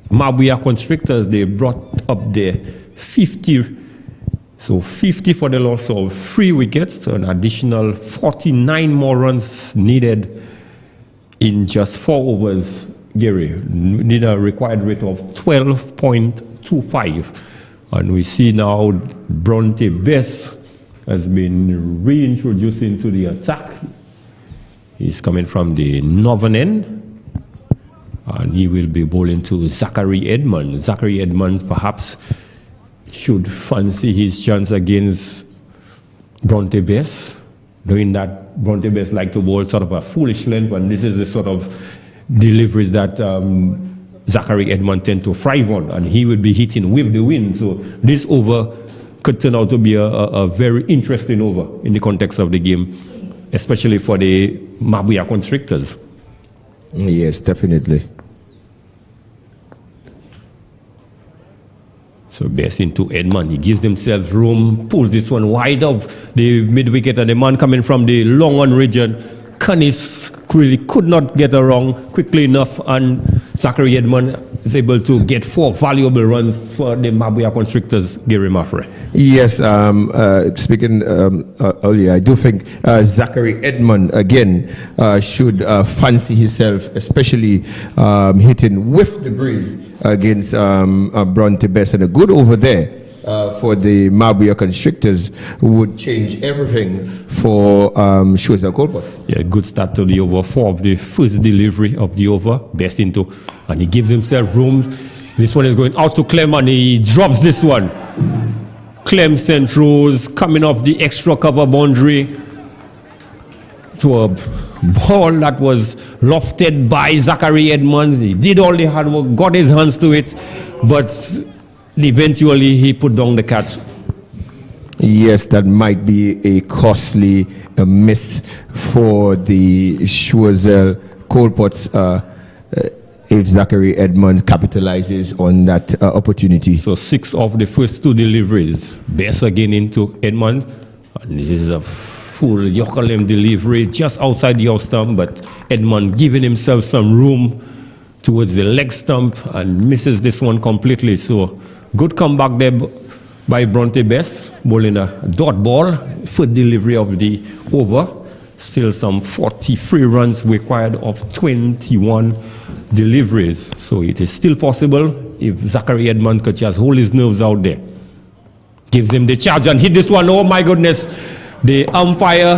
Mabouya Constrictors, they brought up the 50. So 50 for the loss of 3 wickets, so an additional 49 more runs needed in just 4 overs, Gary. Need a required rate of 12.25. And we see now Bronte Bess has been reintroduced into the attack. He's coming from the northern end. And he will be bowling to Zachary Edmonds. Zachary Edmonds perhaps should fancy his chance against Bronte Bess, knowing that Bronte Bess like to bowl sort of a foolish length, and this is the sort of deliveries that Zachary Edmonds tend to thrive on, and he will be hitting with the wind. So this over could turn out to be a very interesting over in the context of the game, especially for the Mabouya Constrictors. Yes, definitely. So Bess into Edmond. He gives himself room, pulls this one wide of the mid-wicket, and the man coming from the long on region, Canis, really could not get around quickly enough, and Zachary Edmond is able to get 4 valuable runs for the Mabouya Constrictors, Gary Maffrey. Yes, speaking earlier, I do think Zachary Edmond again should fancy himself, especially hitting with the breeze against Bronte Bess, and a good over there for the Mabouya Constrictors would change everything for Choiseul Colports. Yeah, good start to the over. 4 of the first delivery of the over, best into, and he gives himself room. This one is going out to Clem and he drops this one. Clem sent throws, coming off the extra cover boundary to a ball that was lofted by Zachary Edmonds. He did all the hard work, got his hands to it, but eventually he put down the catch. Yes, that might be a costly miss for the Choiseul Colports if Zachary Edmonds capitalizes on that opportunity. So 6 of the first 2 deliveries. Best again into Edmonds. And this is a full Yokalem delivery just outside the off stump, but Edmonds giving himself some room towards the leg stump and misses this one completely. So good comeback there by Bronte Best, bowling a dot ball, first delivery of the over. Still some 43 runs required of 21 deliveries. So it is still possible if Zachary Edmonds could just hold his nerves out there. Gives him the charge and hit this one. Oh my goodness. The umpire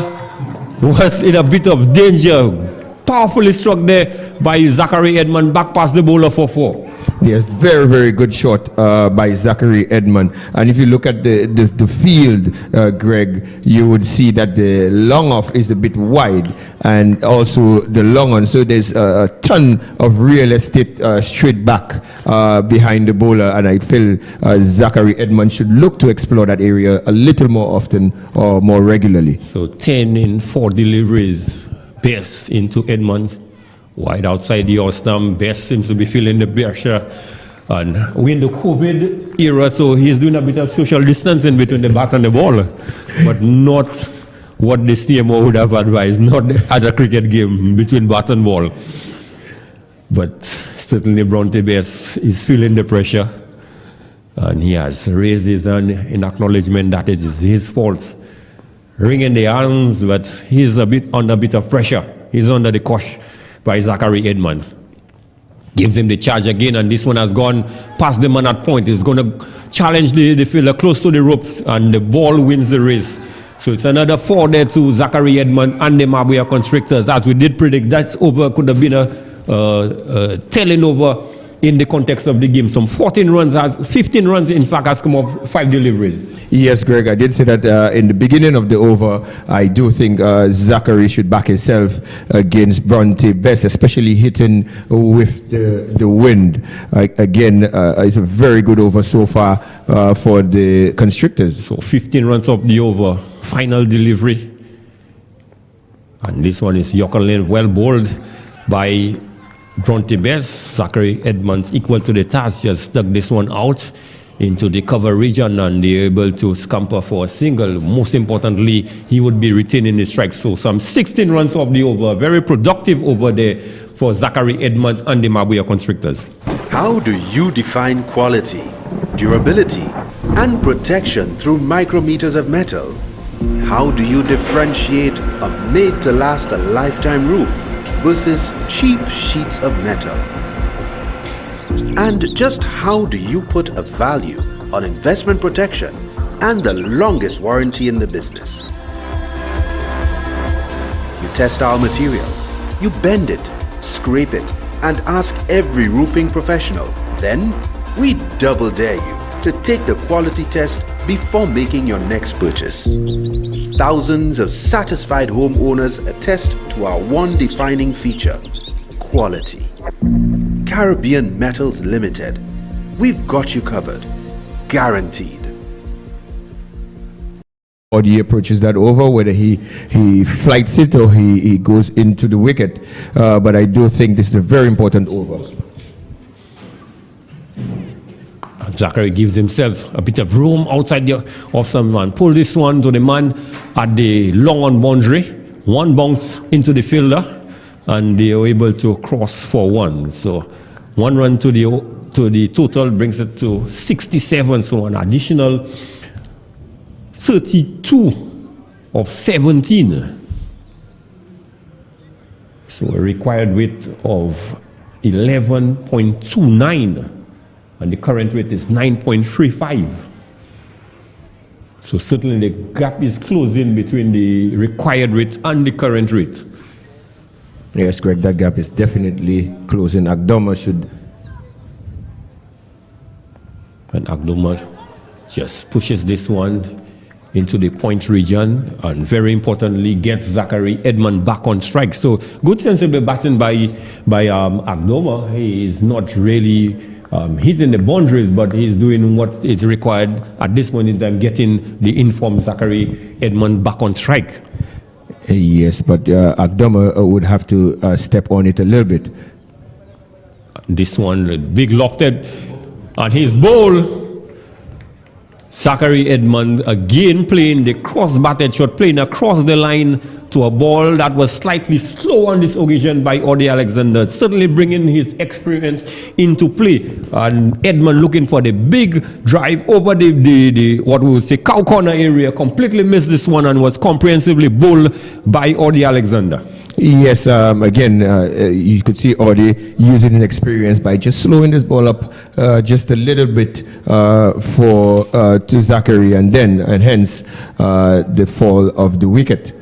was in a bit of danger. Powerfully struck there by Zachary Edmonds back past the bowler for 4. Yes, very, very good shot by Zachary Edmonds. And if you look at the field, Greg, you would see that the long off is a bit wide and also the long on. So there's a ton of real estate straight back behind the bowler. And I feel Zachary Edmonds should look to explore that area a little more often or more regularly. So 10 in 4 deliveries. Best into Edmonds. Wide outside the off stump. Best seems to be feeling the pressure. And we're in the COVID era, so he's doing a bit of social distancing between the bat and the ball. But not what the CMO would have advised, not at a cricket game between bat and ball. But certainly Bronte Best is feeling the pressure. And he has raised his hand in acknowledgement that it is his fault. Wringing the arms, but he's under a bit of pressure. He's under the cosh by Zachary Edmonds. Gives him the charge again, and this one has gone past the man at point. He's going to challenge the fielder close to the ropes, and the ball wins the race. So it's another 4 there to Zachary Edmonds and the Mabouya Constrictors. As we did predict, that's over, could have been a telling over in the context of the game. Some 15 runs in fact has come up 5 deliveries. Yes, Greg, I did say that in the beginning of the over. I do think Zachary should back himself against Bronte Best, especially hitting with the wind. Again, it's a very good over so far for the Constrictors. So 15 runs off the over, final delivery. And this one is Yokalin, well bowled by Bronte Best. Zachary Edmonds equal to the task, just stuck this one out into the cover region and they're able to scamper for a single. Most importantly, he would be retaining the strike. So some 16 runs off the over. Very productive over there for Zachary Edmonds and the Mabouya Constrictors. How do you define quality, durability, and protection through micrometers of metal? How do you differentiate a made-to-last a lifetime roof versus cheap sheets of metal? And just how do you put a value on investment protection and the longest warranty in the business? You test our materials, you bend it, scrape it, and ask every roofing professional. Then we double dare you to take the quality test before making your next purchase. Thousands of satisfied homeowners attest to our one defining feature: quality. Caribbean Metals Limited. We've got you covered. Guaranteed. Or he approaches that over, whether he flights it or he goes into the wicket. But I do think this is a very important over. Zachary gives himself a bit of room outside the off some man. Pull this one to the man at the long on boundary. One bounce into the fielder, and they are able to cross for 1. So 1 run to the total brings it to 67. So an additional 32 of 17. So a required width of 11.29. And the current rate is 9.35. So certainly the gap is closing between the required rate and the current rate. Yes, Greg, that gap is definitely closing. Agdoma should... And Agdoma just pushes this one into the point region, and very importantly gets Zachary Edmond back on strike. So good sensible batting by Agdoma. He is not really hitting the boundaries, but he's doing what is required at this point in time, getting the informed Zachary Edmond back on strike. Yes, but Agdoma would have to step on it a little bit. This one, big lofted, and his ball. Zachary Edmond again playing the cross-batted shot, playing across the line to a ball that was slightly slow on this occasion by Odi Alexander, certainly bringing his experience into play. And Edmond looking for the big drive over the what we would say cow corner area, completely missed this one and was comprehensively bowled by Odi Alexander. Yes, again, you could see Odi using his experience by just slowing this ball up just a little bit to Zachary, and hence the fall of the wicket.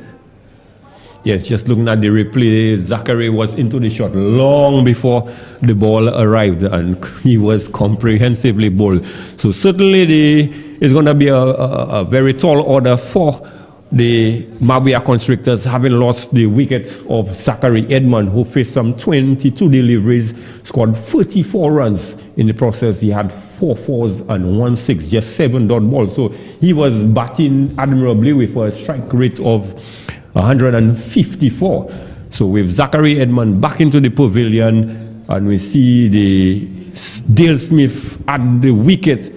Yes, just looking at the replay, Zachary was into the shot long before the ball arrived, and he was comprehensively bowled. So certainly it's going to be a very tall order for the Mabouya Constrictors, having lost the wicket of Zachary Edmond, who faced some 22 deliveries, scored 34 runs in the process. He had 4 fours and 1 6, just 7 dot balls. So he was batting admirably with a strike rate of 154. So with Zachary Edmond back into the pavilion, and we see the Dale Smith at the wicket.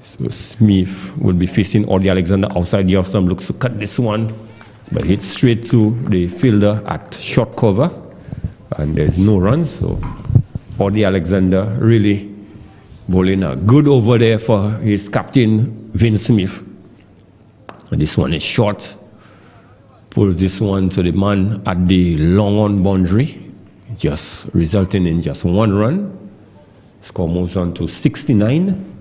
So Smith will be facing Odi Alexander outside the off-stump, looks to cut this one, but hits straight to the fielder at short cover, and there's no runs. So Odi Alexander really bowling a good over there for his captain, Vince Smith. And this one is short, pulls this one to the man at the long on boundary, just resulting in just 1 run. Score moves on to 69.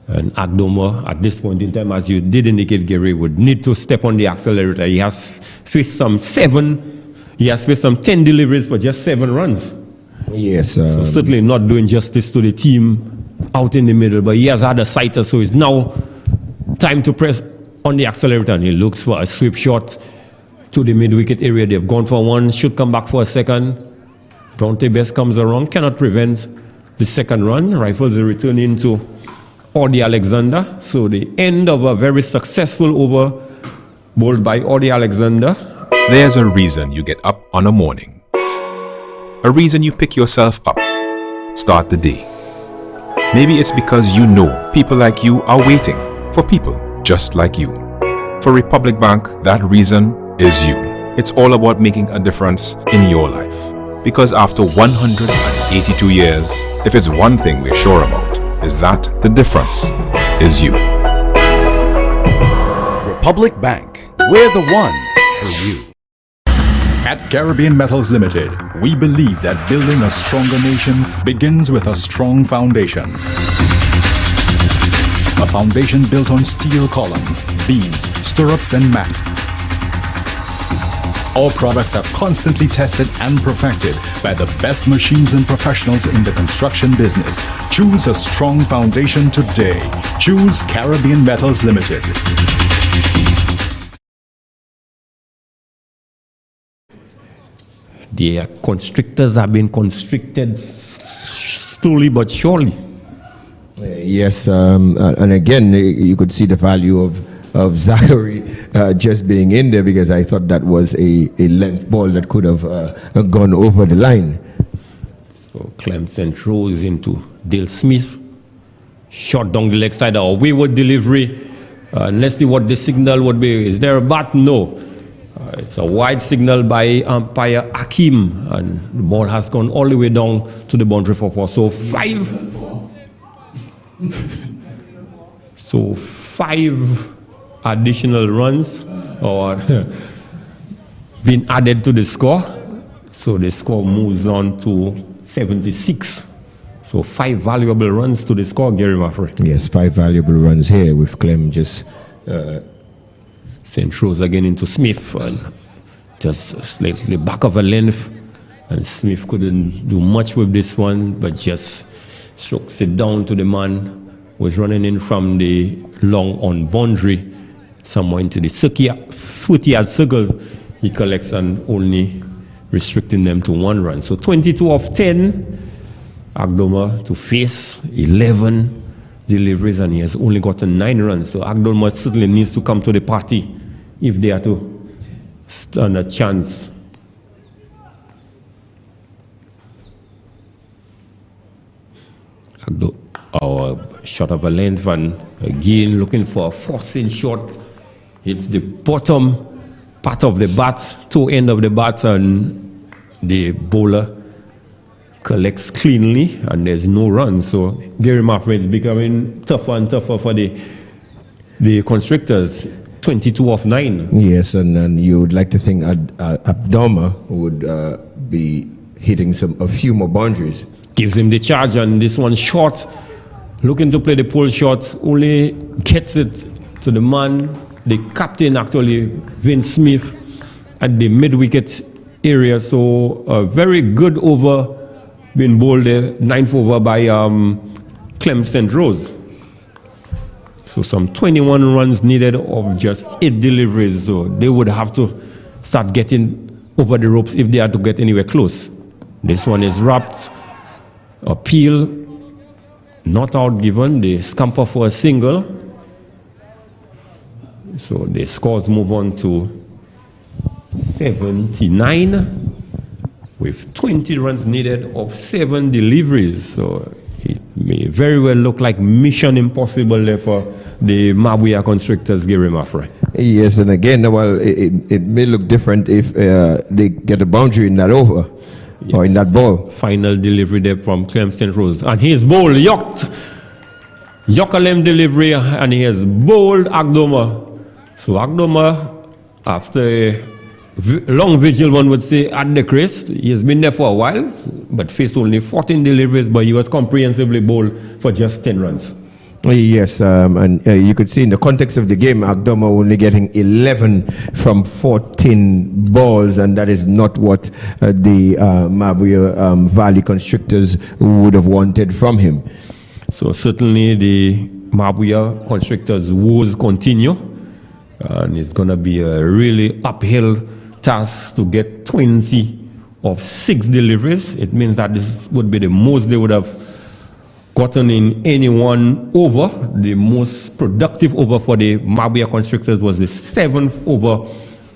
And Agdoma, at this point in time, as you did indicate, Gary, would need to step on the accelerator. He has faced some 10 deliveries for just 7 runs. Yes. So certainly not doing justice to the team out in the middle, but he has had a sighter, so it's now time to press on the accelerator, and he looks for a sweep shot to the mid-wicket area. They've gone for one, should come back for a second. Bronte Best comes around, cannot prevent the second run. Rifles are returning to Odi Alexander. So the end of a very successful over bowled by Odi Alexander. There's a reason you get up on a morning. A reason you pick yourself up. Start the day. Maybe it's because you know people like you are waiting for people just like you. For Republic Bank, that reason is you. It's all about making a difference in your life. Because after 182 years, if it's one thing we're sure about, is that the difference is you. Republic Bank, we're the one for you. At Caribbean Metals Limited, we believe that building a stronger nation begins with a strong foundation. A foundation built on steel columns, beams, stirrups, and mats. Our products are constantly tested and perfected by the best machines and professionals in the construction business. Choose a strong foundation today. Choose Caribbean Metals Limited. The constrictors have been constricted slowly but surely. Yes, and again, you could see the value of Zachary just being in there, because I thought that was a length ball that could have gone over the line. So Clemson throws into Dale Smith. Shot down the leg side, a wayward delivery. Let's see what the signal would be. Is there a bat? No. It's a wide signal by umpire Akim, and the ball has gone all the way down to the boundary for 4. So 5 additional runs or been added to the score. So the score moves on to 76. So 5 valuable runs to the score, Gary Maffrey. Yes, 5 valuable runs here with Clem just... St. Rose again into Smith, and just slightly back of a length. And Smith couldn't do much with this one, but just strokes it down to the man who was running in from the long on boundary, somewhere into the 40-yard circle. He collects and only restricting them to 1 run. So 22 of 10, Agdoma to face 11 deliveries, and he has only gotten 9 runs. So Agdoma certainly needs to come to the party if they are to stand a chance. Our shot of a length, and again looking for a forcing shot. It's the bottom part of the bat, toe end of the bat, and the bowler collects cleanly, and there's no run. So Gary Maffrey is becoming tougher and tougher for the Constrictors. 22 of 9. Yes, and you would like to think Abdoma would be hitting a few more boundaries. Gives him the charge, and this one short, looking to play the pull shot, only gets it to the man, the captain actually, Vince Smith, at the mid-wicket area. So a very good over being bowled there, 9th over by Clem St. Rose. So some 21 runs needed of just 8 deliveries. So they would have to start getting over the ropes if they are to get anywhere close. This one is wrapped. Appeal, not out given. They scamper for a single. So the scores move on to 79 with 20 runs needed of 7 deliveries. So it may very well look like mission impossible there for the Mabouya Constrictors, Gary Maffrey. Yes, and again, well, it may look different if they get a boundary in that over. Yes. Or in that ball. Final delivery there from Clem St. Rose. And his bowl, Yokalem delivery, and he has bowled Agdoma. So Agdoma, after a long vigil, one would say, at the crest, he has been there for a while, but faced only 14 deliveries, but he was comprehensively bowled for just 10 runs. Yes, and you could see in the context of the game, Agdoma only getting 11 from 14 balls, and that is not what the Mabouya Valley Constrictors would have wanted from him. So certainly the Mabouya Constrictors woes continue, and it's going to be a really uphill task to get 20 of 6 deliveries. It means that this would be the most they would have gotten in any one over. The most productive over for the Mabouya Constrictors was the 7th over,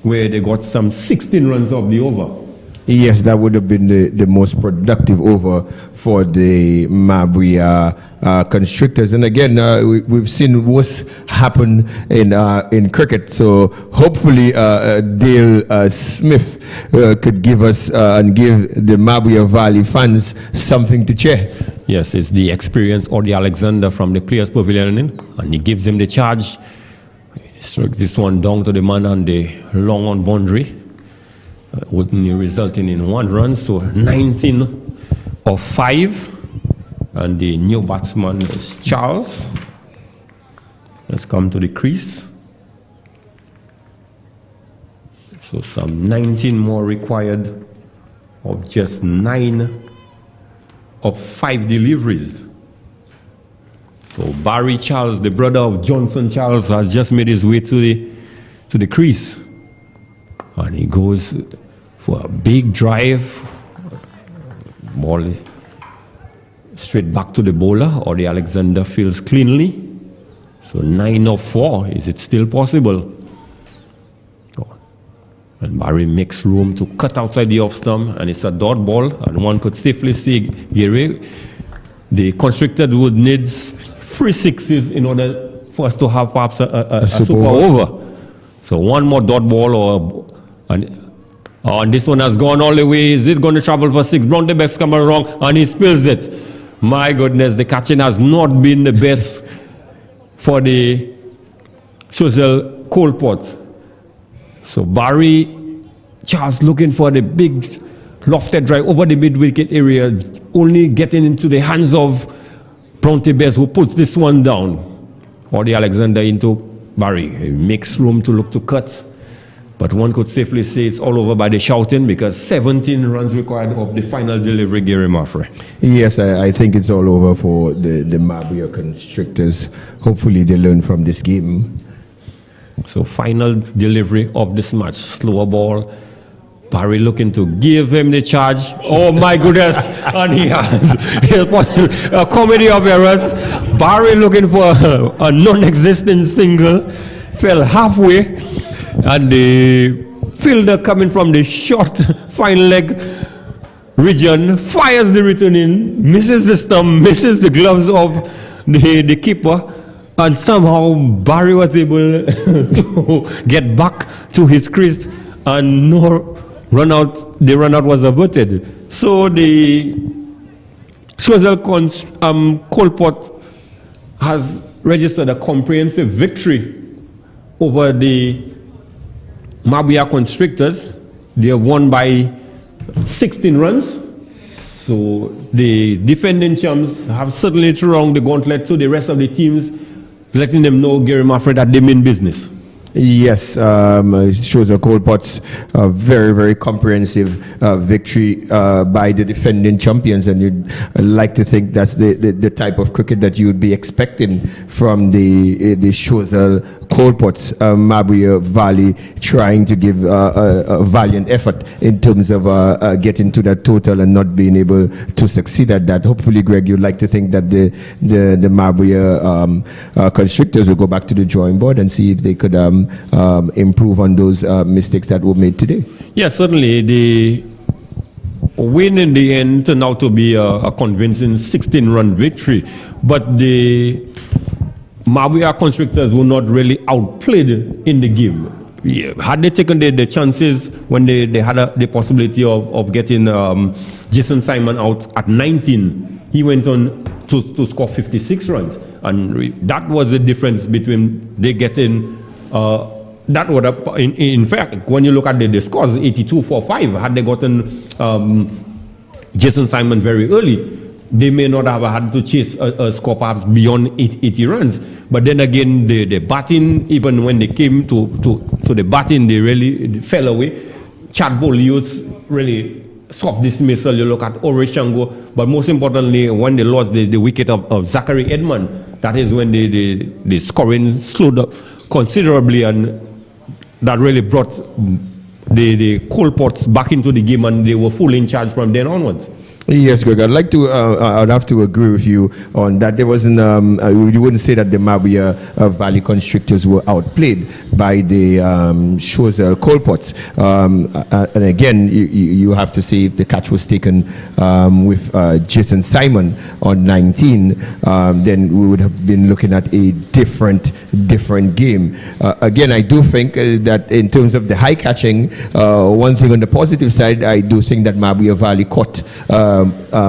where they got some 16 runs of the over. Yes, that would have been the most productive over for the Mabouya Constrictors. And again, we've seen what's happened in cricket. So hopefully Dale Smith could give us and give the Mabouya Valley fans something to cheer. Yes, it's the experienced Audie Alexander from the Players Pavilion, and he gives him the charge. He strikes this one down to the man on the long on boundary, only resulting in 1 run. So 19 of 5, and the new batsman is Charles. Let's come to the crease. So some 19 more required of just 9 of 5 deliveries. So Barry Charles, the brother of Johnson Charles, has just made his way to the crease, and he goes for a big drive, ball straight back to the bowler, or the Alexander fields cleanly. So 9 of 4. Is it still possible? And Barry makes room to cut outside the off stump, and it's a dot ball, and one could safely say, Gary, the Constrictor would need 3 sixes in order for us to have perhaps a super over. So 1 more dot ball, and this one has gone all the way. Is it going to travel for 6? Brown the best come around, and he spills it. My goodness, the catching has not been the best for the Choiseul Coal Pot. So Barry Charles looking for the big lofted drive over the mid-wicket area, only getting into the hands of Bronte Best, who puts this one down. Or the Alexander into Barry. He makes room to look to cut. But one could safely say it's all over by the shouting, because 17 runs required of the final delivery, Gary Maffrey. Yes, I think it's all over for the Mabouya Constrictors. Hopefully they learn from this game. So final delivery of this match. Slower ball. Barry looking to give him the charge. Oh my goodness. And he has a comedy of errors. Barry looking for a non-existent single. Fell halfway. And the fielder coming from the short fine leg region fires the return in, misses the stump, misses the gloves of the keeper, and somehow Barry was able to get back to his crease, and the run out was averted. So the Choiseul Colport has registered a comprehensive victory over the Mabouya Constrictors. They have won by 16 runs. So the defending champs have certainly thrown the gauntlet to the rest of the teams, letting them know, Gary Maffrey, that they mean business. Yes, shows a Colport's very, very comprehensive victory by the defending champions, and you'd like to think that's the type of cricket that you would be expecting from the Choiseul Colport's Mabouya Valley, trying to give a valiant effort in terms of getting to that total and not being able to succeed at that. Hopefully, Greg, you'd like to think that the Mabouya Constrictors will go back to the drawing board and see if they could improve on those mistakes that were made today. Yes, certainly. The win in the end turned out to be a convincing 16-run victory, but the Mabouya Constrictors were not really outplayed in the game. Yeah. Had they taken the chances when they had the possibility of getting Jason Simon out at 19, he went on to score 56 runs, and that was the difference between they getting that would have, in fact, when you look at the scores, 82-45, had they gotten Jason Simon very early, they may not have had to chase a score perhaps beyond 80 runs. But then again, the batting, even when they came to the batting, they really fell away. Chad Bolius really soft dismissal. You look at Ore Shango, but most importantly, when they lost the wicket of Zachary Edmond, that is when the scoring slowed up considerably, and that really brought the Colports back into the game, and they were fully in charge from then onwards. Yes, Greg, I'd have to agree with you on that. There wasn't, you wouldn't say that the Mabouya Valley Constrictors were outplayed by the Choiseul Colports. And again, you have to say if the catch was taken with Jason Simon on 19, then we would have been looking at a different game. Again, I do think that in terms of the high catching, one thing on the positive side, I do think that Mabouya Valley caught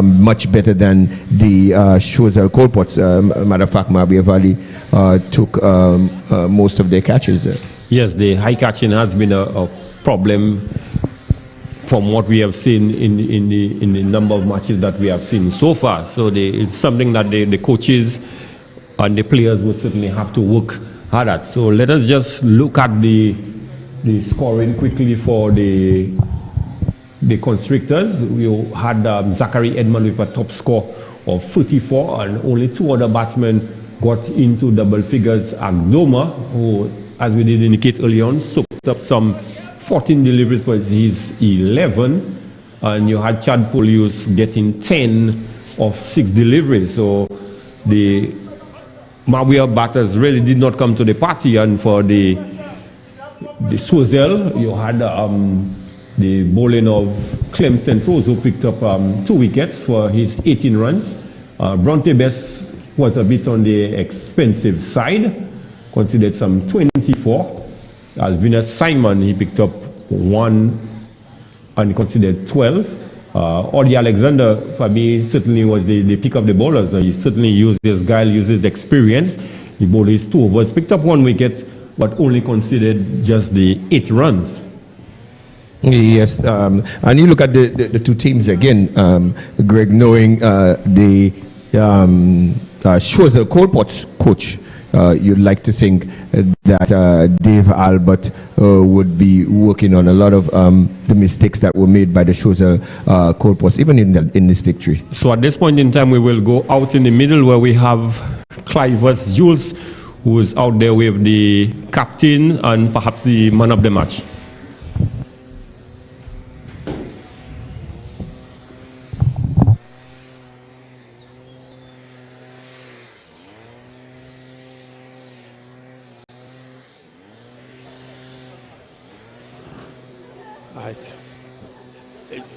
much better than the Choiseul Colports. Matter of fact, Mabouya Valley took most of their catches. Yes, the high catching has been a problem from what we have seen in the number of matches that we have seen so far. So it's something that the coaches and the players would certainly have to work hard at. So let us just look at the scoring quickly for the Constrictors. We had Zachary Edmond with a top score of 34, and only two other batsmen got into double figures. Agdoma, who, as we did indicate early on, soaked up some 14 deliveries for his 11, and you had Chad Polius getting 10 of 6 deliveries. So the Mabouya batters really did not come to the party, and for the Choiseul, you had the bowling of Clem Centros, who picked up 2 wickets for his 18 runs. Bronte Best was a bit on the expensive side, considered some 24. Alvinus Simon, he picked up 1 and considered 12. Odi Alexander, for me, certainly was the pick of the bowlers. He certainly used his guile, used his experience. He bowled his 2 overs, picked up 1 wicket, but only considered just the 8 runs. Yes, and you look at the two teams again, Greg, knowing the Choiseul Colport's coach, you'd like to think that Dave Albert would be working on a lot of the mistakes that were made by the Choiseul Colports, even in this victory. So at this point in time, we will go out in the middle where we have Clive Jules, who is out there with the captain and perhaps the man of the match. Right.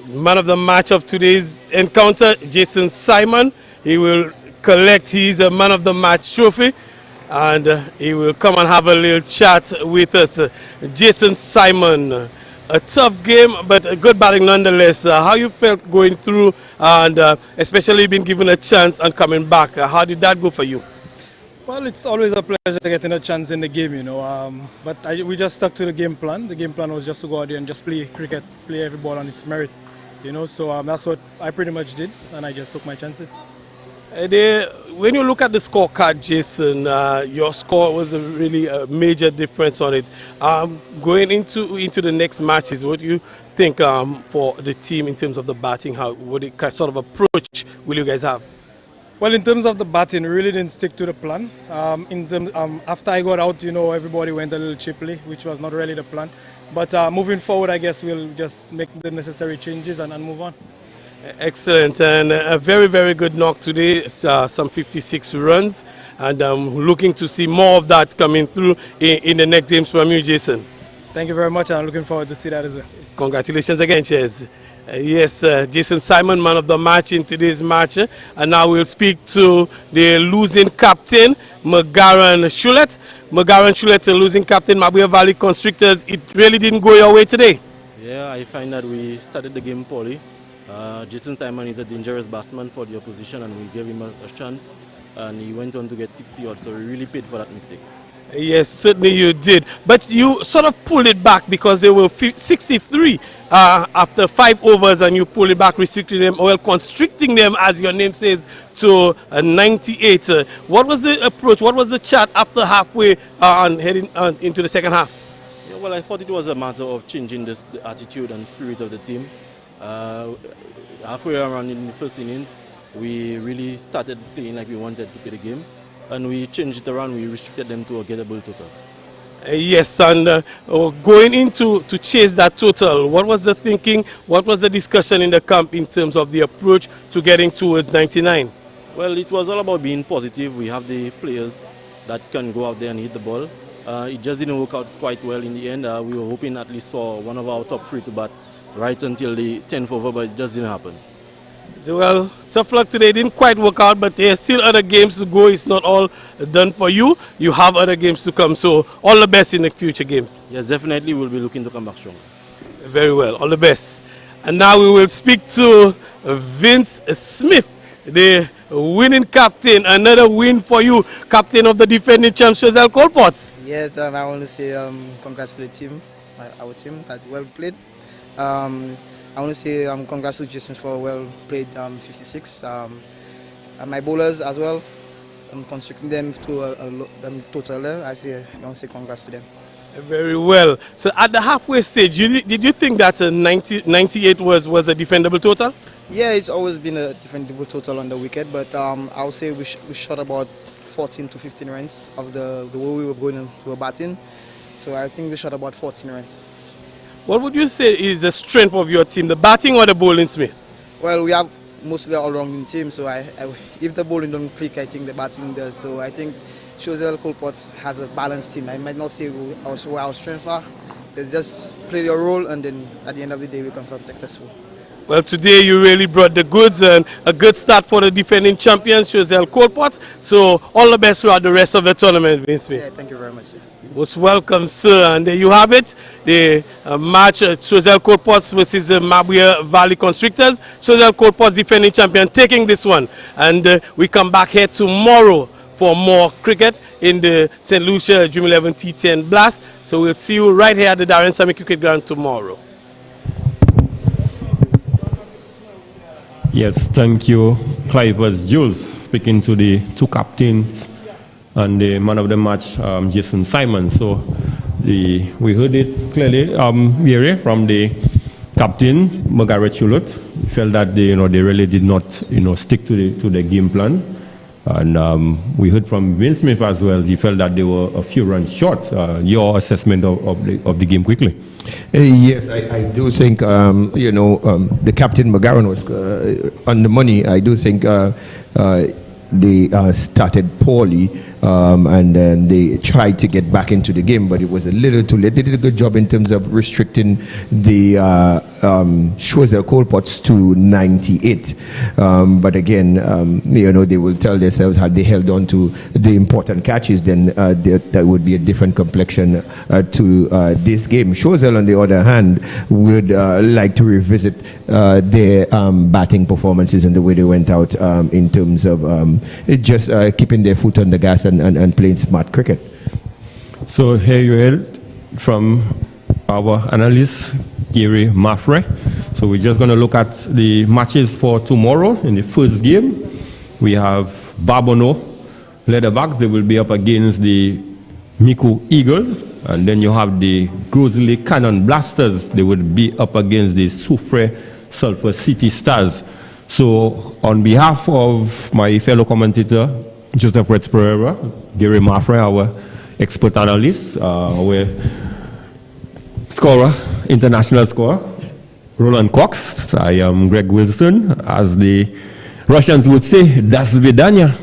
Man of the match of today's encounter, Jason Simon. He will collect his man of the match trophy, and he will come and have a little chat with us. Jason Simon, a tough game, but a good batting nonetheless. How you felt going through, and especially being given a chance and coming back? How did that go for you? Well, it's always a pleasure getting a chance in the game, you know. But we just stuck to the game plan. The game plan was just to go out there and just play cricket, play every ball on its merit, you know. So that's what I pretty much did, and I just took my chances. When you look at the scorecard, Jason, your score was really a major difference on it. Going into the next matches, what do you think for the team in terms of the batting? What sort of approach will you guys have? Well, in terms of the batting, we really didn't stick to the plan. After I got out, you know, everybody went a little cheaply, which was not really the plan. But moving forward, I guess we'll just make the necessary changes and move on. Excellent, and a very, very good knock today, some 56 runs, and I'm looking to see more of that coming through in the next games from you, Jason. Thank you very much, and I'm looking forward to see that as well. Congratulations again, Cheers. Yes, Jason Simon, man of the match in today's match. And now we'll speak to the losing captain, Magaran Shulet. Magaran Shulet, the losing captain, Mabouya Valley Constrictors. It really didn't go your way today. Yeah, I find that we started the game poorly. Jason Simon is a dangerous batsman for the opposition, and we gave him a chance. And he went on to get 60 odd, so we really paid for that mistake. Yes, certainly you did. But you sort of pulled it back because they were 63 after 5 overs, and you pulled it back, restricting them, well, constricting them, as your name says, to 98. What was the approach? What was the chat after halfway and heading into the second half? Yeah, well, I thought it was a matter of changing the attitude and spirit of the team. Halfway around in the first innings, we really started playing like we wanted to play the game. And we changed it around, we restricted them to a gettable total. Yes, and going into to chase that total, what was the thinking, what was the discussion in the camp in terms of the approach to getting towards 99? Well, it was all about being positive. We have the players that can go out there and hit the ball. It just didn't work out quite well in the end. We were hoping at least for one of our top 3 to bat right until the 10th over, but it just didn't happen. So, well, tough luck today. It didn't quite work out, but there's still other games to go. It's not all done for you. You have other games to come. So all the best in the future games. Yes, definitely we'll be looking to come back strong. Very well. All the best. And now we will speak to Vince Smith, the winning captain. Another win for you, captain of the defending champs, Choiseul Colport. Yes, I want to say congrats to the team, our team, that well played. I want to say congratulations for well played 56. My bowlers as well, I'm constricting them to a total there. I want to say congrats to them. Very well. So at the halfway stage, did you think that 98 was a defendable total? Yeah, it's always been a defendable total on the wicket, but I would say we shot about 14 to 15 runs of the way we were going to batting. So I think we shot about 14 runs. What would you say is the strength of your team, the batting or the bowling, Smith? Well, we have mostly all-rounding team, so if the bowling don't click, I think the batting does. So I think Choiseul Colport has a balanced team. I might not say where our strengths are. It's just play your role, and then at the end of the day, we come out successful. Well, today you really brought the goods, and a good start for the defending champion, Choiseul Colport. So all the best throughout the rest of the tournament, Vince Smith. Yeah, thank you very much, sir. Most welcome, sir. And there you have it, the match Choiseul Colport versus Mabouya Valley Constrictors. Choiseul Colport defending champion taking this one. And we come back here tomorrow for more cricket in the St. Lucia Dream 11 T10 Blast. So we'll see you right here at the Darren Sammy Cricket Ground tomorrow. Yes, thank you. Clive was Jules speaking to the two captains and the man of the match, Jason Simon. So we heard it clearly, Mary, from the captain, Margaret Hulot. Felt that they really did not stick to the game plan. And we heard from Vince Smith as well. He felt that they were a few runs short. Your assessment of the game quickly? Yes, I do think, the captain McGarren was on the money. I do think they started poorly, and then they tried to get back into the game, but it was a little too late. They did a good job in terms of restricting the Choiseul coal pots to 98. But again, they will tell themselves had they held on to the important catches, then that would be a different complexion to this game. Choiseul, on the other hand, would like to revisit their batting performances and the way they went out in terms of just keeping their foot on the gas and playing smart cricket. So here you heard from our analyst, Gary Maffrey. So we're just going to look at the matches for tomorrow. In the first game, we have Babono Leatherbacks. They will be up against the Miku Eagles. And then you have the Grizzly Cannon Blasters. They would be up against the Soufre Sulphur City Stars. So on behalf of my fellow commentator, Joseph Retz Pereira, Gary Maffrey, our expert analyst, our scorer, international scorer, Roland Cox. I am Greg Wilson. As the Russians would say, das vidanya.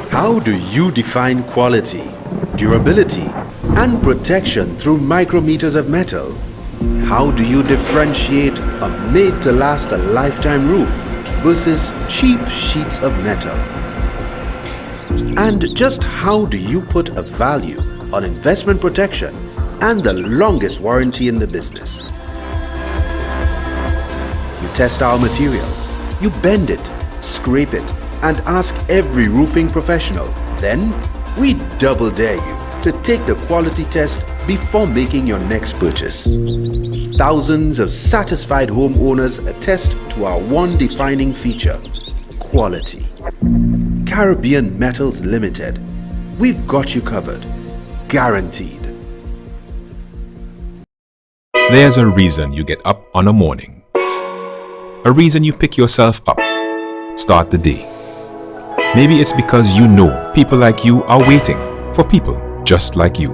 How do you define quality, durability, and protection through micrometers of metal? How do you differentiate a made-to-last a lifetime roof versus cheap sheets of metal? And just how do you put a value on investment protection and the longest warranty in the business? You test our materials, you bend it, scrape it, and ask every roofing professional. Then, we double dare you to take the quality test before making your next purchase. Thousands of satisfied homeowners attest to our one defining feature: quality. Caribbean Metals Limited. We've got you covered. Guaranteed. There's a reason you get up on a morning. A reason you pick yourself up. Start the day. Maybe it's because you know people like you are waiting for people just like you.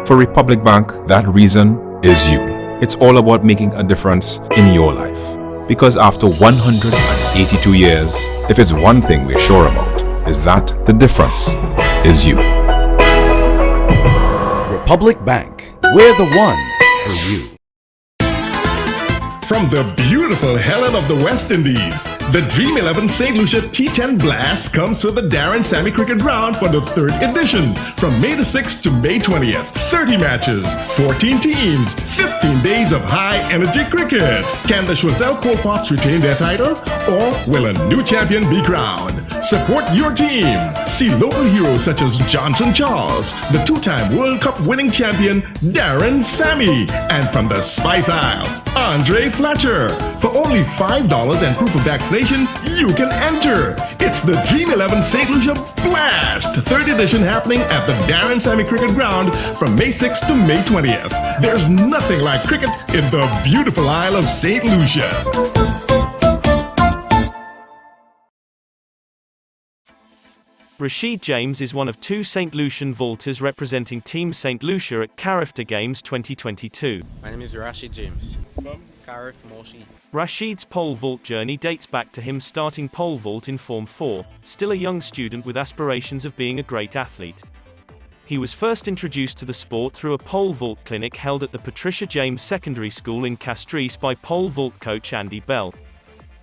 For Republic Bank, that reason is you. It's all about making a difference in your life. Because after 182 years, if it's one thing we're sure about, is that the difference is you. Republic Bank, we're the one for you. From the beautiful Helen of the West Indies, the Dream 11 St. Lucia T10 Blast comes to the Darren Sammy Cricket Ground for the 3rd edition. From May the 6th to May 20th, 30 matches, 14 teams, 15 days of high-energy cricket. Can the Choiseul Coal Pots retain their title, or will a new champion be crowned? Support your team. See local heroes such as Johnson Charles, the 2-time World Cup winning champion Darren Sammy, and from the Spice Isle, Andre Fletcher. For only $5 and proof of vaccination, you can enter. It's the Dream 11 St. Lucia Blast, 3rd edition, happening at the Darren Sammy Cricket Ground from May 6th to May 20th. There's nothing like cricket in the beautiful Isle of St. Lucia. Rashid James is one of 2 St. Lucian vaulters representing Team St. Lucia at Carifta Games 2022. My name is Rashid James. From Carif Moshi. Rashid's pole vault journey dates back to him starting pole vault in Form 4, still a young student with aspirations of being a great athlete. He was first introduced to the sport through a pole vault clinic held at the Patricia James Secondary School in Castries by pole vault coach Andy Bell.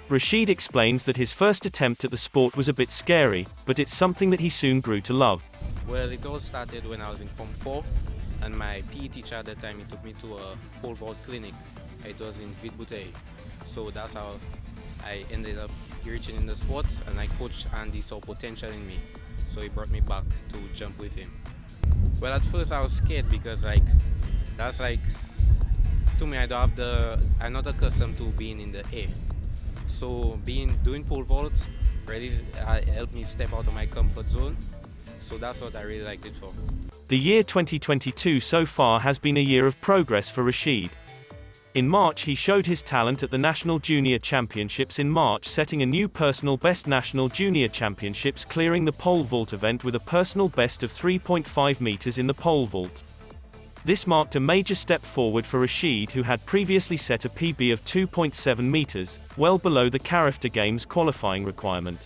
Rashid explains that his first attempt at the sport was a bit scary, but it's something that he soon grew to love. Well, it all started when I was in Form 4, and my PE teacher at the time, he took me to a pole vault clinic. It was in Vite. So that's how I ended up reaching in the sport, and like Coach Andy saw potential in me, so he brought me back to jump with him. Well, at first I was scared because that's to me, I'm not accustomed to being in the air. So doing pole vault really helped me step out of my comfort zone. So that's what I really liked it for. The year 2022 so far has been a year of progress for Rashid. In March he showed his talent at the National Junior Championships in March, setting a new personal best. National Junior Championships, clearing the pole vault event with a personal best of 3.5 meters in the pole vault. This marked a major step forward for Rashid, who had previously set a PB of 2.7 meters, well below the Carafta Games qualifying requirement.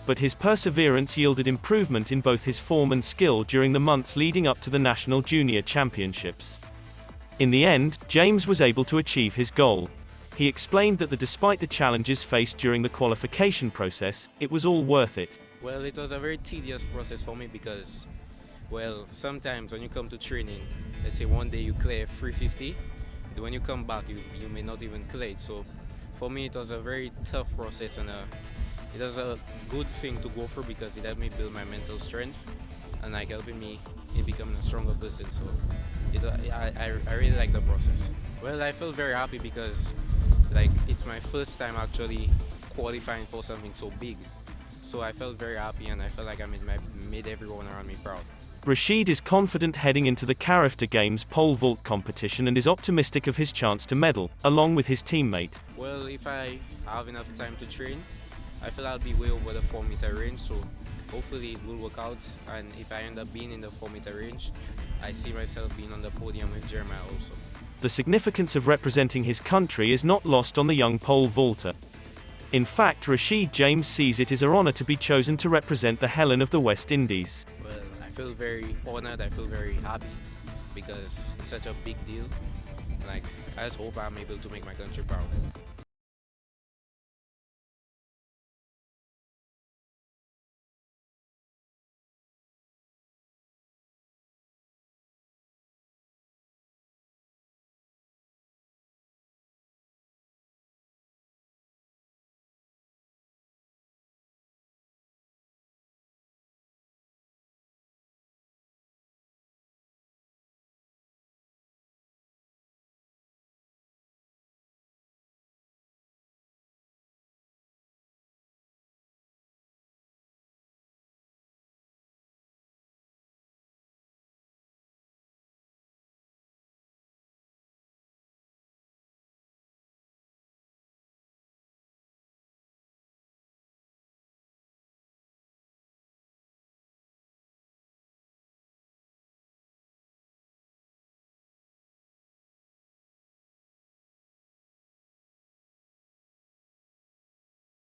But his perseverance yielded improvement in both his form and skill during the months leading up to the National Junior Championships. In the end, James was able to achieve his goal. He explained that despite the challenges faced during the qualification process, it was all worth it. Well, it was a very tedious process for me because, well, sometimes when you come to training, let's say one day you clear 350, when you come back you may not even clear it. So for me it was a very tough process, and it was a good thing to go through because it helped me build my mental strength and helping me in becoming a stronger person. So I really like the process. Well, I feel very happy because it's my first time actually qualifying for something so big. So I felt very happy, and I felt like I made everyone around me proud. Rashid is confident heading into the Carafta Games pole vault competition and is optimistic of his chance to medal, along with his teammate. Well, if I have enough time to train, I feel I'll be way over the 4-meter range, so hopefully it will work out. And if I end up being in the 4-meter range, I see myself being on the podium with Jeremiah also. The significance of representing his country is not lost on the young pole vaulter. In fact, Rashid James sees it as an honor to be chosen to represent the Helen of the West Indies. Well, I feel very honored, I feel very happy because it's such a big deal. I just hope I'm able to make my country proud.